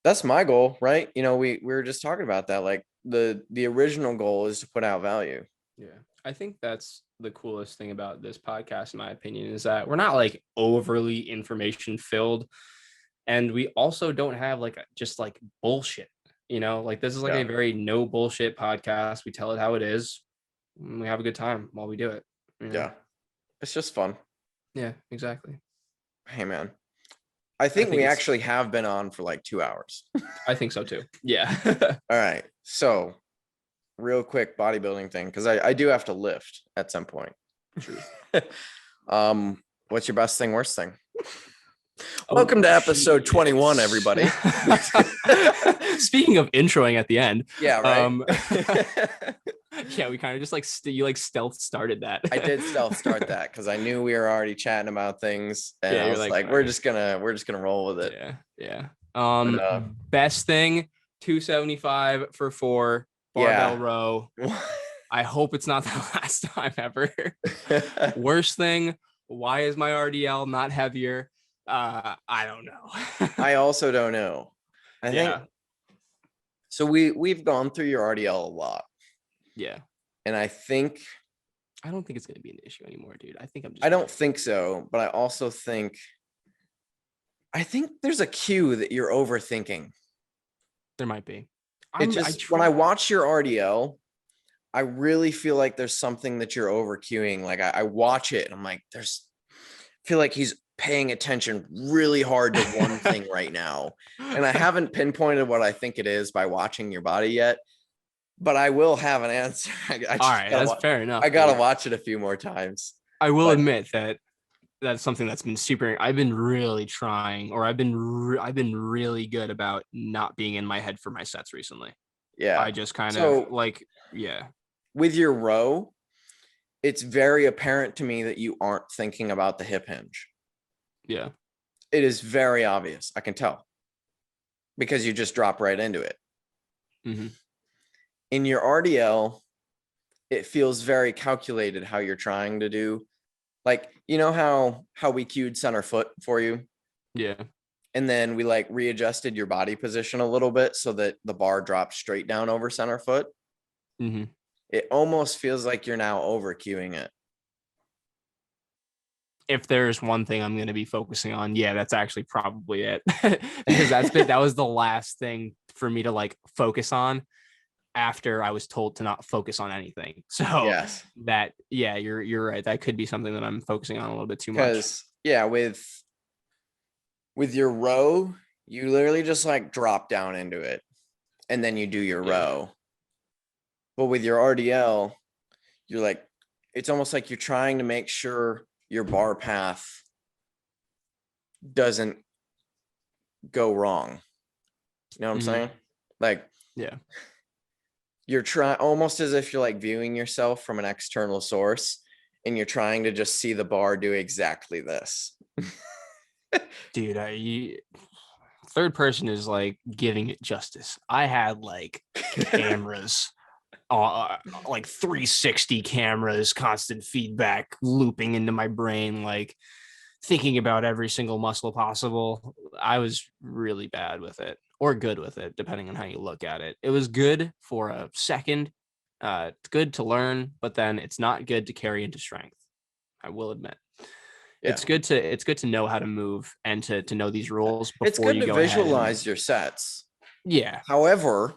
that's my goal, right? We were just talking about that. Like the original goal is to put out value. Yeah. I think that's the coolest thing about this podcast, in my opinion, is that we're not like overly information filled. And we also don't have like just like bullshit, like this is like a very no bullshit podcast. We tell it how it is. And we have a good time while we do it. Yeah. It's just fun. Yeah, exactly. Hey man, I think we actually have been on for like 2 hours. I think so too. Yeah. All right. So real quick bodybuilding thing, because I do have to lift at some point. True. What's your best thing, worst thing? Welcome to episode 21, everybody. Speaking of introing at the end. Yeah, right. Yeah, we kind of just like you like stealth started that. I did stealth start that because I knew we were already chatting about things, and I was like, we're just gonna roll with it. Yeah. Best thing, 275 for 4 barbell row. I hope it's not the last time ever. Worst thing, why is my RDL not heavier? I don't know. I also don't know. I think so. We've gone through your RDL a lot. Yeah. And I don't think it's going to be an issue anymore, dude. I don't think so, but I also think there's a cue that you're overthinking. There might be. When I watch your RDL, I really feel like there's something that you're over cueing. Like I watch it and I'm like, I feel like he's paying attention really hard to one thing right now. And I haven't pinpointed what I think it is by watching your body yet, but I will have an answer. All right, that's fair enough. I got to watch it a few more times. I will admit that that's something that's been I've been really trying, or I've been really good about not being in my head for my sets recently. Yeah. I just kind So of like, yeah. with your row, it's very apparent to me that you aren't thinking about the hip hinge. Yeah. It is very obvious. I can tell because you just drop right into it. Mm-hmm. In your RDL, it feels very calculated how you're trying to do. Like, you know how we cued center foot for you? Yeah. And then we like readjusted your body position a little bit so that the bar dropped straight down over center foot. Mm-hmm. It almost feels like you're now over cueing it. If there's one thing I'm going to be focusing on, yeah, that's actually probably it. Because that was the last thing for me to like focus on after I was told to not focus on anything. So Yes. that, yeah, you're right. That could be something that I'm focusing on a little bit too much. Because yeah, with your row, you literally just like drop down into it and then you do your row. But with your RDL, you're like, it's almost like you're trying to make sure your bar path doesn't go wrong. You know what I'm saying? Like, yeah, you're trying almost as if you're like viewing yourself from an external source and you're trying to just see the bar do exactly this. dude, third person is like giving it justice. I had like cameras, like 360 cameras, constant feedback looping into my brain, like thinking about every single muscle possible. I was really bad with it, or good with it, depending on how you look at it. It was good for a second. It's good to learn, but then it's not good to carry into strength. I will admit. Yeah. It's good to know how to move and to know these rules before It's good you to go visualize your sets. Yeah. However,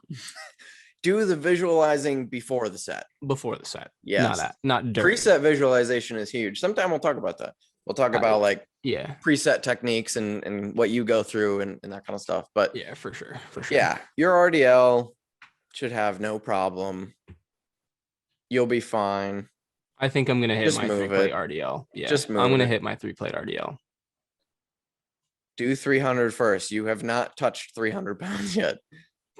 do the visualizing before the set. Before the set. Yes. Not during. Preset visualization is huge. Sometime we'll talk about that. We'll talk about like preset techniques and what you go through and that kind of stuff. But yeah, for sure. Yeah, your RDL should have no problem. You'll be fine. I think I'm gonna hit Just my move 3-plate it. RDL. Yeah, Just move I'm gonna it. hit my 3-plate RDL. Do 300 first. You have not touched 300 pounds yet.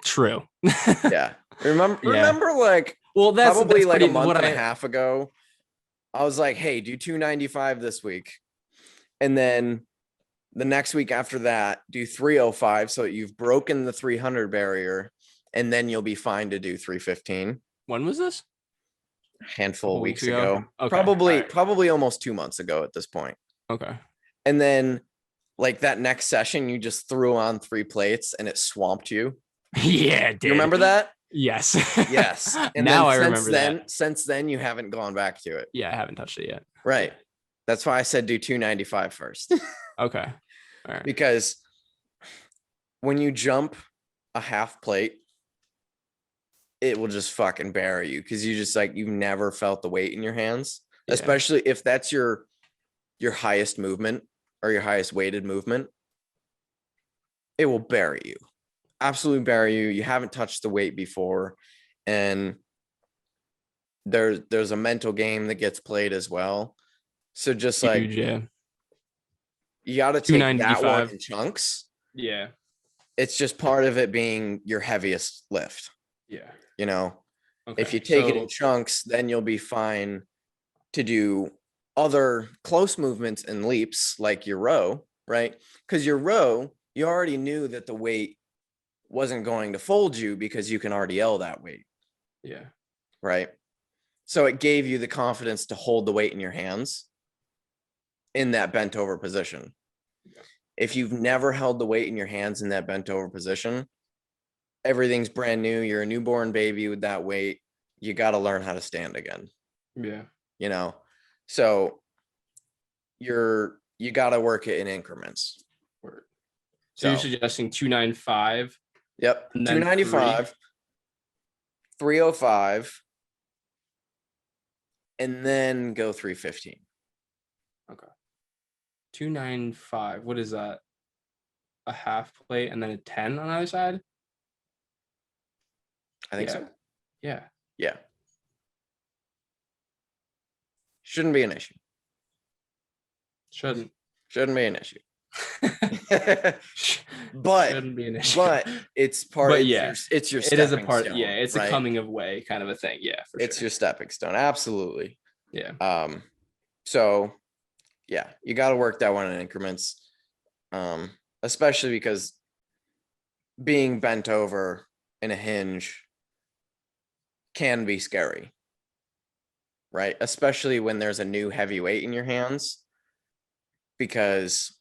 True. Yeah. Remember like, well, that's probably like a month and a half ago, I was like, hey, do 295 this week. And then the next week after that, do 305 so that you've broken the 300 barrier, and then you'll be fine to do 315. When was this? A handful of weeks ago. Okay. Probably almost 2 months ago at this point. Okay. And then like that next session, you just threw on 3 plates and it swamped you. Yeah, dude. You remember that? Yes. Yes. And now I remember that. Since then, you haven't gone back to it. Yeah, I haven't touched it yet. Right. That's why I said do 295 first. Okay. All right. Because when you jump a half plate, it will just fucking bury you because you just like, you've never felt the weight in your hands, especially if that's your highest movement or your highest weighted movement. It will bury you. Absolutely bury you. You haven't touched the weight before. And there's a mental game that gets played as well. So just like, Huge, you got to take that one in chunks. Yeah. It's just part of it being your heaviest lift. Yeah. You know, if you take it in chunks, then you'll be fine to do other close movements and leaps like your row, right? Because your row, you already knew that the weight wasn't going to fold you because you can RDL that weight. Yeah. Right. So it gave you the confidence to hold the weight in your hands in that bent over position. Yeah. If you've never held the weight in your hands in that bent over position, everything's brand new. You're a newborn baby with that weight. You got to learn how to stand again. Yeah. You know, so you got to work it in increments. So you're suggesting 295? Yep. 295, 305, and then go 315. Okay. 295. What is that? A half plate and then a 10 on the other side? I think so. Yeah. Yeah. Shouldn't be an issue. Shouldn't be an issue. Shouldn't be an issue. But it's part. But it's your. It is a part. Stone, it's right? a coming of way kind of a thing. Yeah, for it's sure. your stepping stone. Absolutely. Yeah. So yeah, you got to work that one in increments. Especially because being bent over in a hinge can be scary, right? Especially when there's a new heavy weight in your hands, because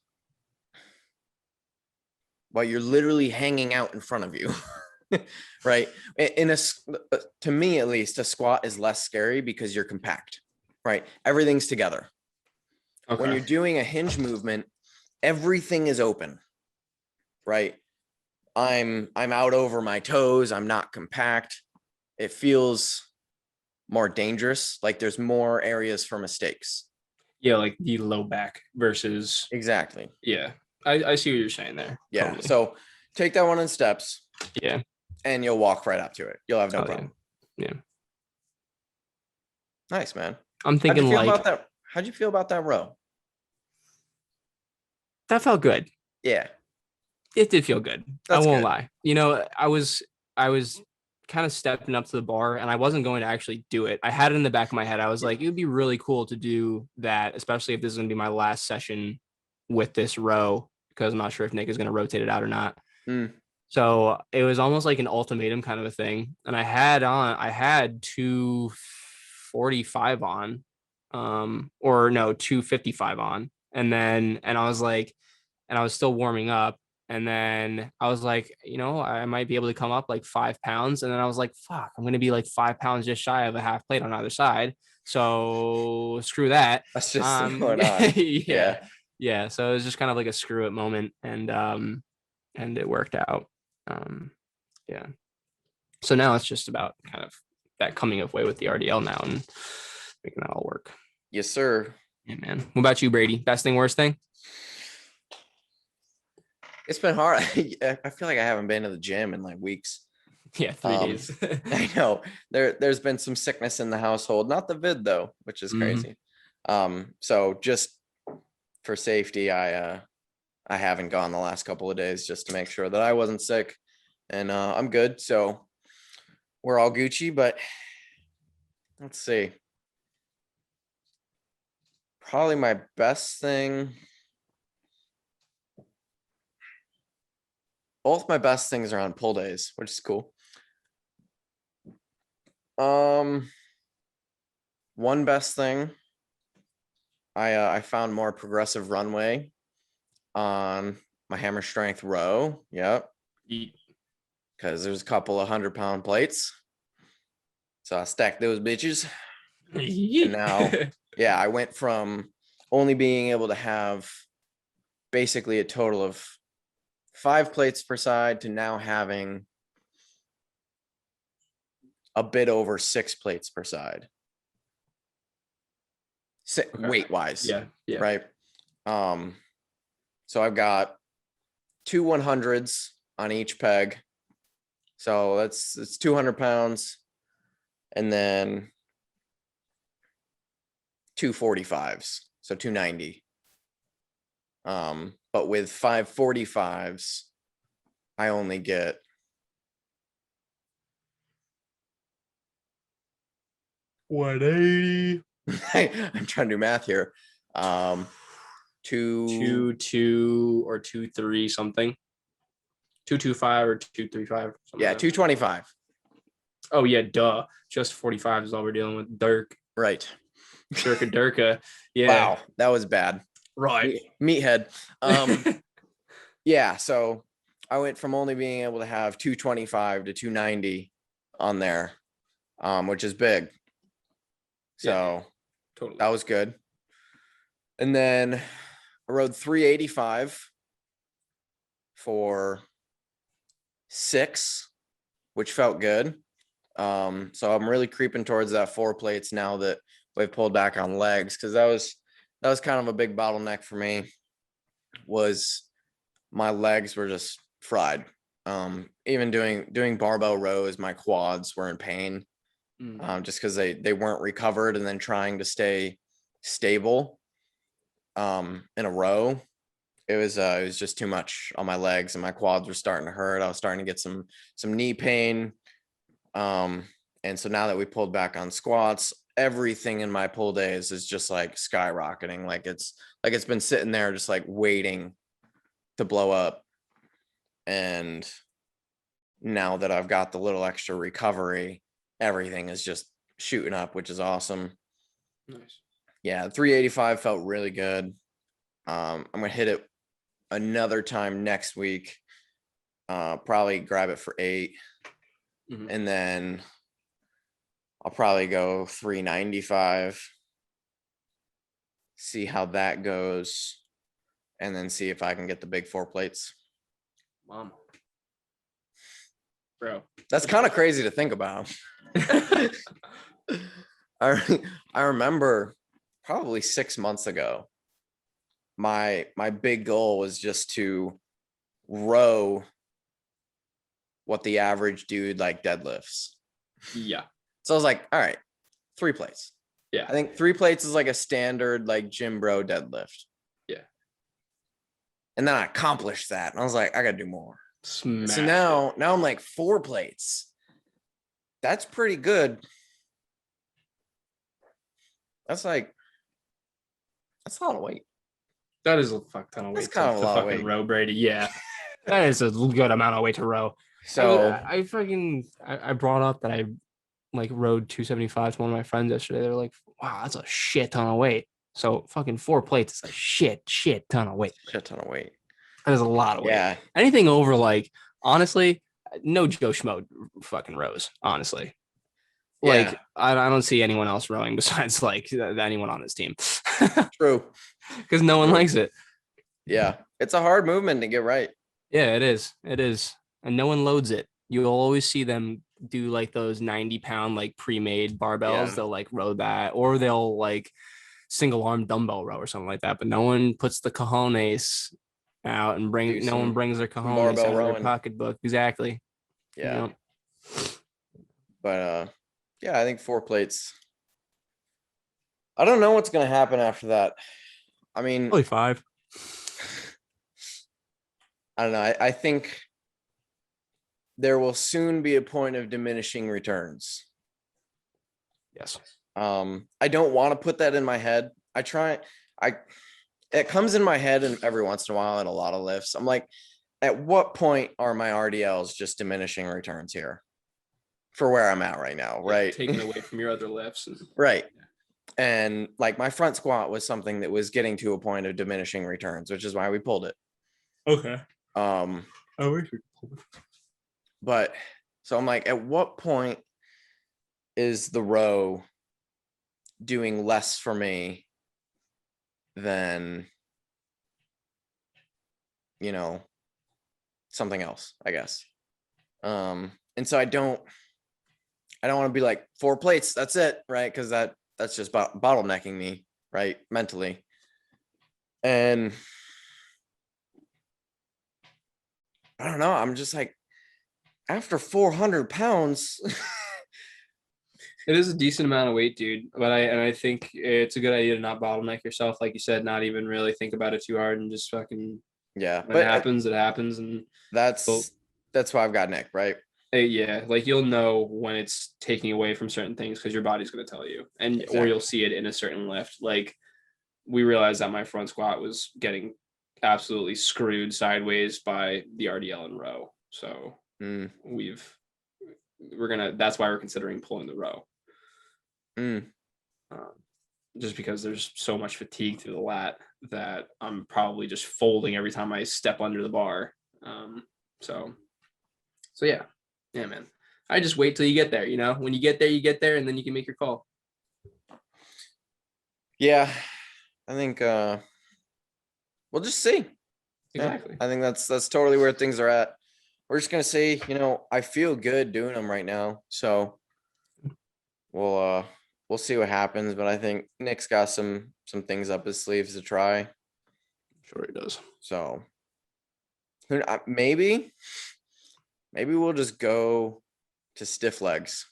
you're literally hanging out in front of you, right? To me at least, a squat is less scary because you're compact, right? Everything's together. Okay. When you're doing a hinge movement, everything is open, right? I'm out over my toes. I'm not compact. It feels more dangerous. Like there's more areas for mistakes. Yeah, like the low back versus. Exactly. Yeah, I see what you're saying there. Yeah. Totally. So take that one in steps. Yeah. And you'll walk right up to it. You'll have no problem. Yeah. Nice, man. I'm thinking how'd you feel about that row? That felt good. Yeah. It did feel good. I won't lie. You know, I was kind of stepping up to the bar and I wasn't going to actually do it. I had it in the back of my head. I was like, it would be really cool to do that, especially if this is going to be my last session with this row, because I'm not sure if Nick is going to rotate it out or not. So it was almost like an ultimatum kind of a thing. And I had 245 on, or no, 255 on. And I was like, and I was still warming up. And then I was like, you know, I might be able to come up like 5 pounds. And then I was like, fuck, I'm going to be like 5 pounds just shy of a half plate on either side. So screw that. That's just going on. Yeah. So it was just kind of like a screw it moment. And it worked out. Yeah. So now it's just about kind of that coming of way with the RDL now and making that all work. Yes, sir. Yeah, man. What about you, Brady? Best thing, worst thing? It's been hard. I feel like I haven't been to the gym in like weeks. Yeah, 3 days. I know there's been some sickness in the household, not the vid though, which is crazy. So just for safety, I haven't gone the last couple of days just to make sure that I wasn't sick, and I'm good. So we're all Gucci, but let's see. Probably my best thing. Both my best things are on pull days, which is cool. One best thing, I found more progressive runway on my hammer strength row. Yep. Because there's a couple of 100-pound plates. So I stacked those bitches. And now, yeah, I went from only being able to have basically a total of 5 plates per side to now having a bit over 6 plates per side. Weight wise. Yeah. Right. So I've got 2 100s on each peg. So it's 200 pounds. And then 2 45s. So 290. But with 5 45s, I only get $180. I'm trying to do math here. 2 or 2-3 something. 225 or 235. Yeah, 225. Oh yeah, duh. Just 45 is all we're dealing with. Dirk. Right. Durka. Yeah. Wow, that was bad. Right. Meathead. Yeah, so I went from only being able to have 225 to 290 on there, which is big. So yeah, totally. That was good. And then I rode 385 for 6, which felt good. So I'm really creeping towards that 4 plates now that we've pulled back on legs, because that was kind of a big bottleneck for me. Was my legs were just fried. Even doing barbell rows, my quads were in pain, just because they weren't recovered, and then trying to stay stable in a row. It was just too much on my legs, and my quads were starting to hurt. I was starting to get some knee pain. And so now that we pulled back on squats, everything in my pull days is just like skyrocketing. Like it's been sitting there just like waiting to blow up. And now that I've got the little extra recovery, everything is just shooting up, which is awesome. Nice. Yeah, 385 felt really good. I'm gonna hit it another time next week. Probably grab it for 8. Mhm. And then I'll probably go 395, see how that goes, and then see if I can get the big 4 plates. Mom. Bro. That's kind of crazy to think about. I remember probably 6 months ago, my big goal was just to row what the average dude like deadlifts. Yeah. So I was like, all right, 3 plates. Yeah. I think 3 plates is like a standard like gym bro deadlift. Yeah. And then I accomplished that. And I was like, I gotta do more. Smash So now I'm like 4 plates. That's pretty good. That's a lot of weight. That is a fuck ton of weight. That's kind of a lot of fucking weight. row, Brady. Yeah. That is a good amount of weight to row. So I brought up that I like rode 275 to one of my friends yesterday. They were like, wow, that's a shit ton of weight. So fucking 4 plates is a shit ton of weight. shit ton of weight. That is a lot of weight. Yeah. Anything over like, honestly, no Joe Schmo fucking rows, honestly. Like, Yeah. I don't see anyone else rowing besides like anyone on this team. True. Because no one likes it. Yeah. It's a hard movement to get right. Yeah, it is. It is. And no one loads it. You'll always see them do like those 90-pound like pre-made barbells. Yeah. They'll like row that, or they'll like single arm dumbbell row or something like that. But no one puts the cojones out and no one brings their cojones barbell out of their rowing. pocketbook. Exactly. Yeah. You know? But yeah, I think 4 plates. I don't know what's gonna happen after that. I mean, Probably 5. I don't know. I think there will soon be a point of diminishing returns. Yes. I don't want to put that in my head. It comes in my head and every once in a while at a lot of lifts. I'm like, at what point are my RDLs just diminishing returns here for where I'm at right now? Right. Taking away from your other lifts. Right. And like my front squat was something that was getting to a point of diminishing returns, which is why we pulled it. Okay. We should pull it. But so I'm like, at what point is the row doing less for me than, something else, I guess. And so I don't want to be like 4 plates, that's it, right? Because that's just bottlenecking me, right, mentally. And I don't know, I'm just like, after 400 pounds. It is a decent amount of weight, dude. But I think it's a good idea to not bottleneck yourself, like you said, not even really think about it too hard and just fucking Yeah. when it happens, it happens. And that's why I've got Nick, right? Yeah, like you'll know when it's taking away from certain things because your body's going to tell you, and or you'll see it in a certain lift. Like we realized that my front squat was getting absolutely screwed sideways by the RDL and row. So that's why we're considering pulling the row. Just because there's so much fatigue through the lat that I'm probably just folding every time I step under the bar. So yeah, man. I just wait till you get there. When you get there, and then you can make your call. Yeah, I think we'll just see. Exactly. Yeah, I think that's totally where things are at. We're just gonna see. I feel good doing them right now, so we'll see what happens. But I think Nick's got some things up his sleeves to try. Sure he does. So maybe we'll just go to stiff legs,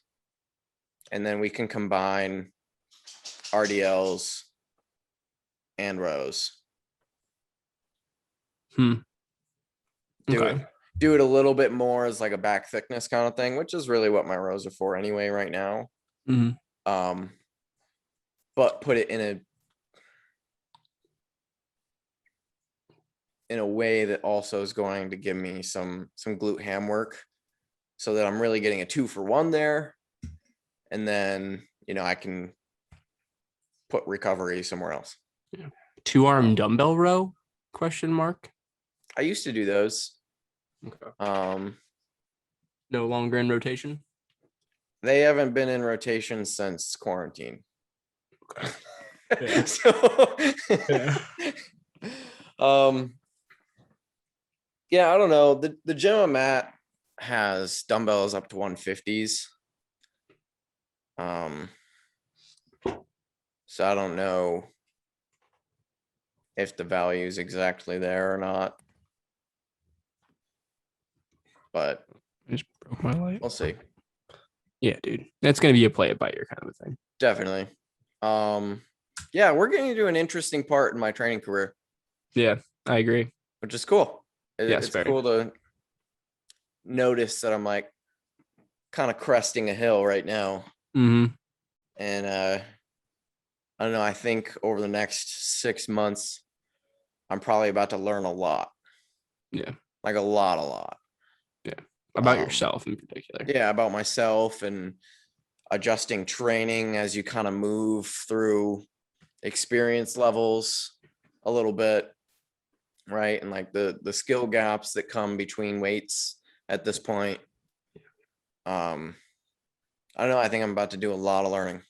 and then we can combine RDLs and rows. Okay. Do it a little bit more as like a back thickness kind of thing, which is really what my rows are for anyway right now. But put it in a way that also is going to give me some glute ham work, so that I'm really getting a 2-for-1 there. And then, I can put recovery somewhere else. Yeah. 2-arm dumbbell row? ? I used to do those. Okay. No longer in rotation? They haven't been in rotation since quarantine. Okay. Yeah. Yeah, I don't know. The gym I'm at has dumbbells up to 150s. So I don't know if the value is exactly there or not. But I just broke my light. We'll see. Yeah, dude. That's gonna be a play it by ear kind of a thing. Definitely. Yeah, we're getting to an interesting part in my training career. Yeah, I agree. Which is cool. Yes, it's cool to notice that I'm like kind of cresting a hill right now. And I don't know. I think over the next 6 months, I'm probably about to learn a lot. Yeah. Like a lot. Yeah. About yourself in particular. Yeah, about myself and adjusting training as you kind of move through experience levels a little bit, right? And like the skill gaps that come between weights at this point. I don't know. I think I'm about to do a lot of learning.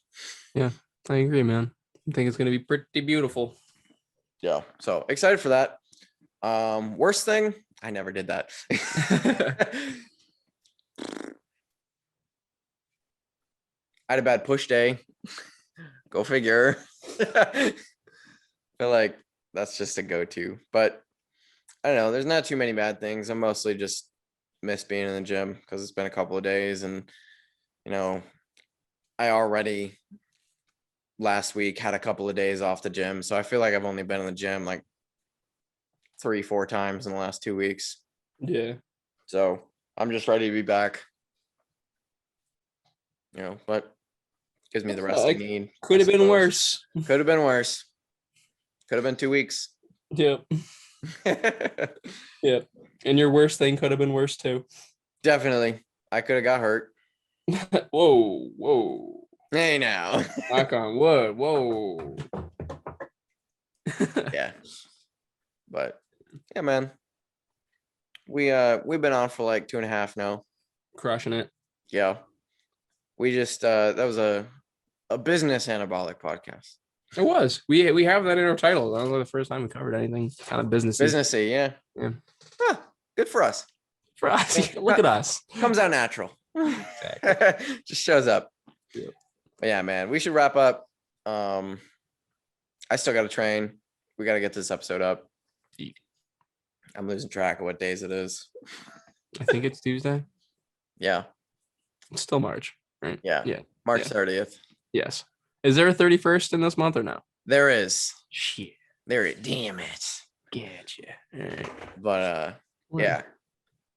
Yeah, I agree, man. I think it's going to be pretty beautiful. Yeah. So excited for that. Worst thing, I never did that. I had a bad push day. Go figure. I feel like that's just a go-to, but I don't know. There's not too many bad things. I mostly just miss being in the gym because it's been a couple of days, and I already last week had a couple of days off the gym, so I feel like I've only been in the gym like 3-4 times in the last 2 weeks. Yeah. So I'm just ready to be back. But gives me the rest I need. Could have been worse. Could have been worse. Could have been 2 weeks. Yep. Yep. And your worst thing could have been worse too. Definitely. I could have got hurt. Whoa. Hey now. Knock on wood. Whoa. Yeah. But yeah, man. We've been on for like 2.5 now. Crushing it. Yeah. We just that was a business anabolic podcast. It was. We have that in our title. That was the first time we covered anything kind of businessy. Yeah. Huh, good for us. For us. Look at us. Comes out natural. Exactly. Just shows up. Yeah. But yeah, man. We should wrap up. I still got to train. We got to get this episode up. I'm losing track of what days it is. I think it's Tuesday. Yeah. It's still March, right? Yeah. March 30th. Yes. Is there a 31st in this month or no? There is. Shit. Damn it. Gotcha. Right. But yeah.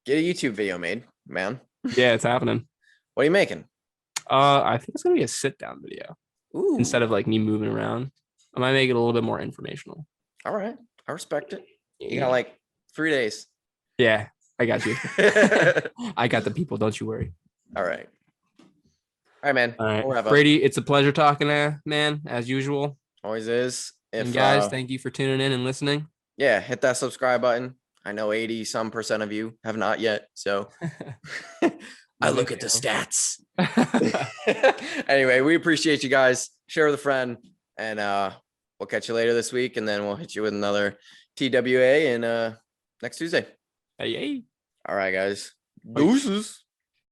Get a YouTube video made, man. Yeah, it's happening. What are you making? I think it's gonna be a sit-down video. Ooh. Instead of like me moving around. I might make it a little bit more informational. All right. I respect it. You got like 3 days. Yeah, I got you. I got the people. Don't you worry. All right. All right, man. All right. We'll Brady, it's a pleasure talking to you, man, as usual. Always is. And guys, thank you for tuning in and listening. Yeah, hit that subscribe button. I know 80% of you have not yet. So I look at the stats. Anyway, we appreciate you guys. Share with a friend. And we'll catch you later this week. And then we'll hit you with another TWA in next Tuesday. Hey. All right, guys. Deuces.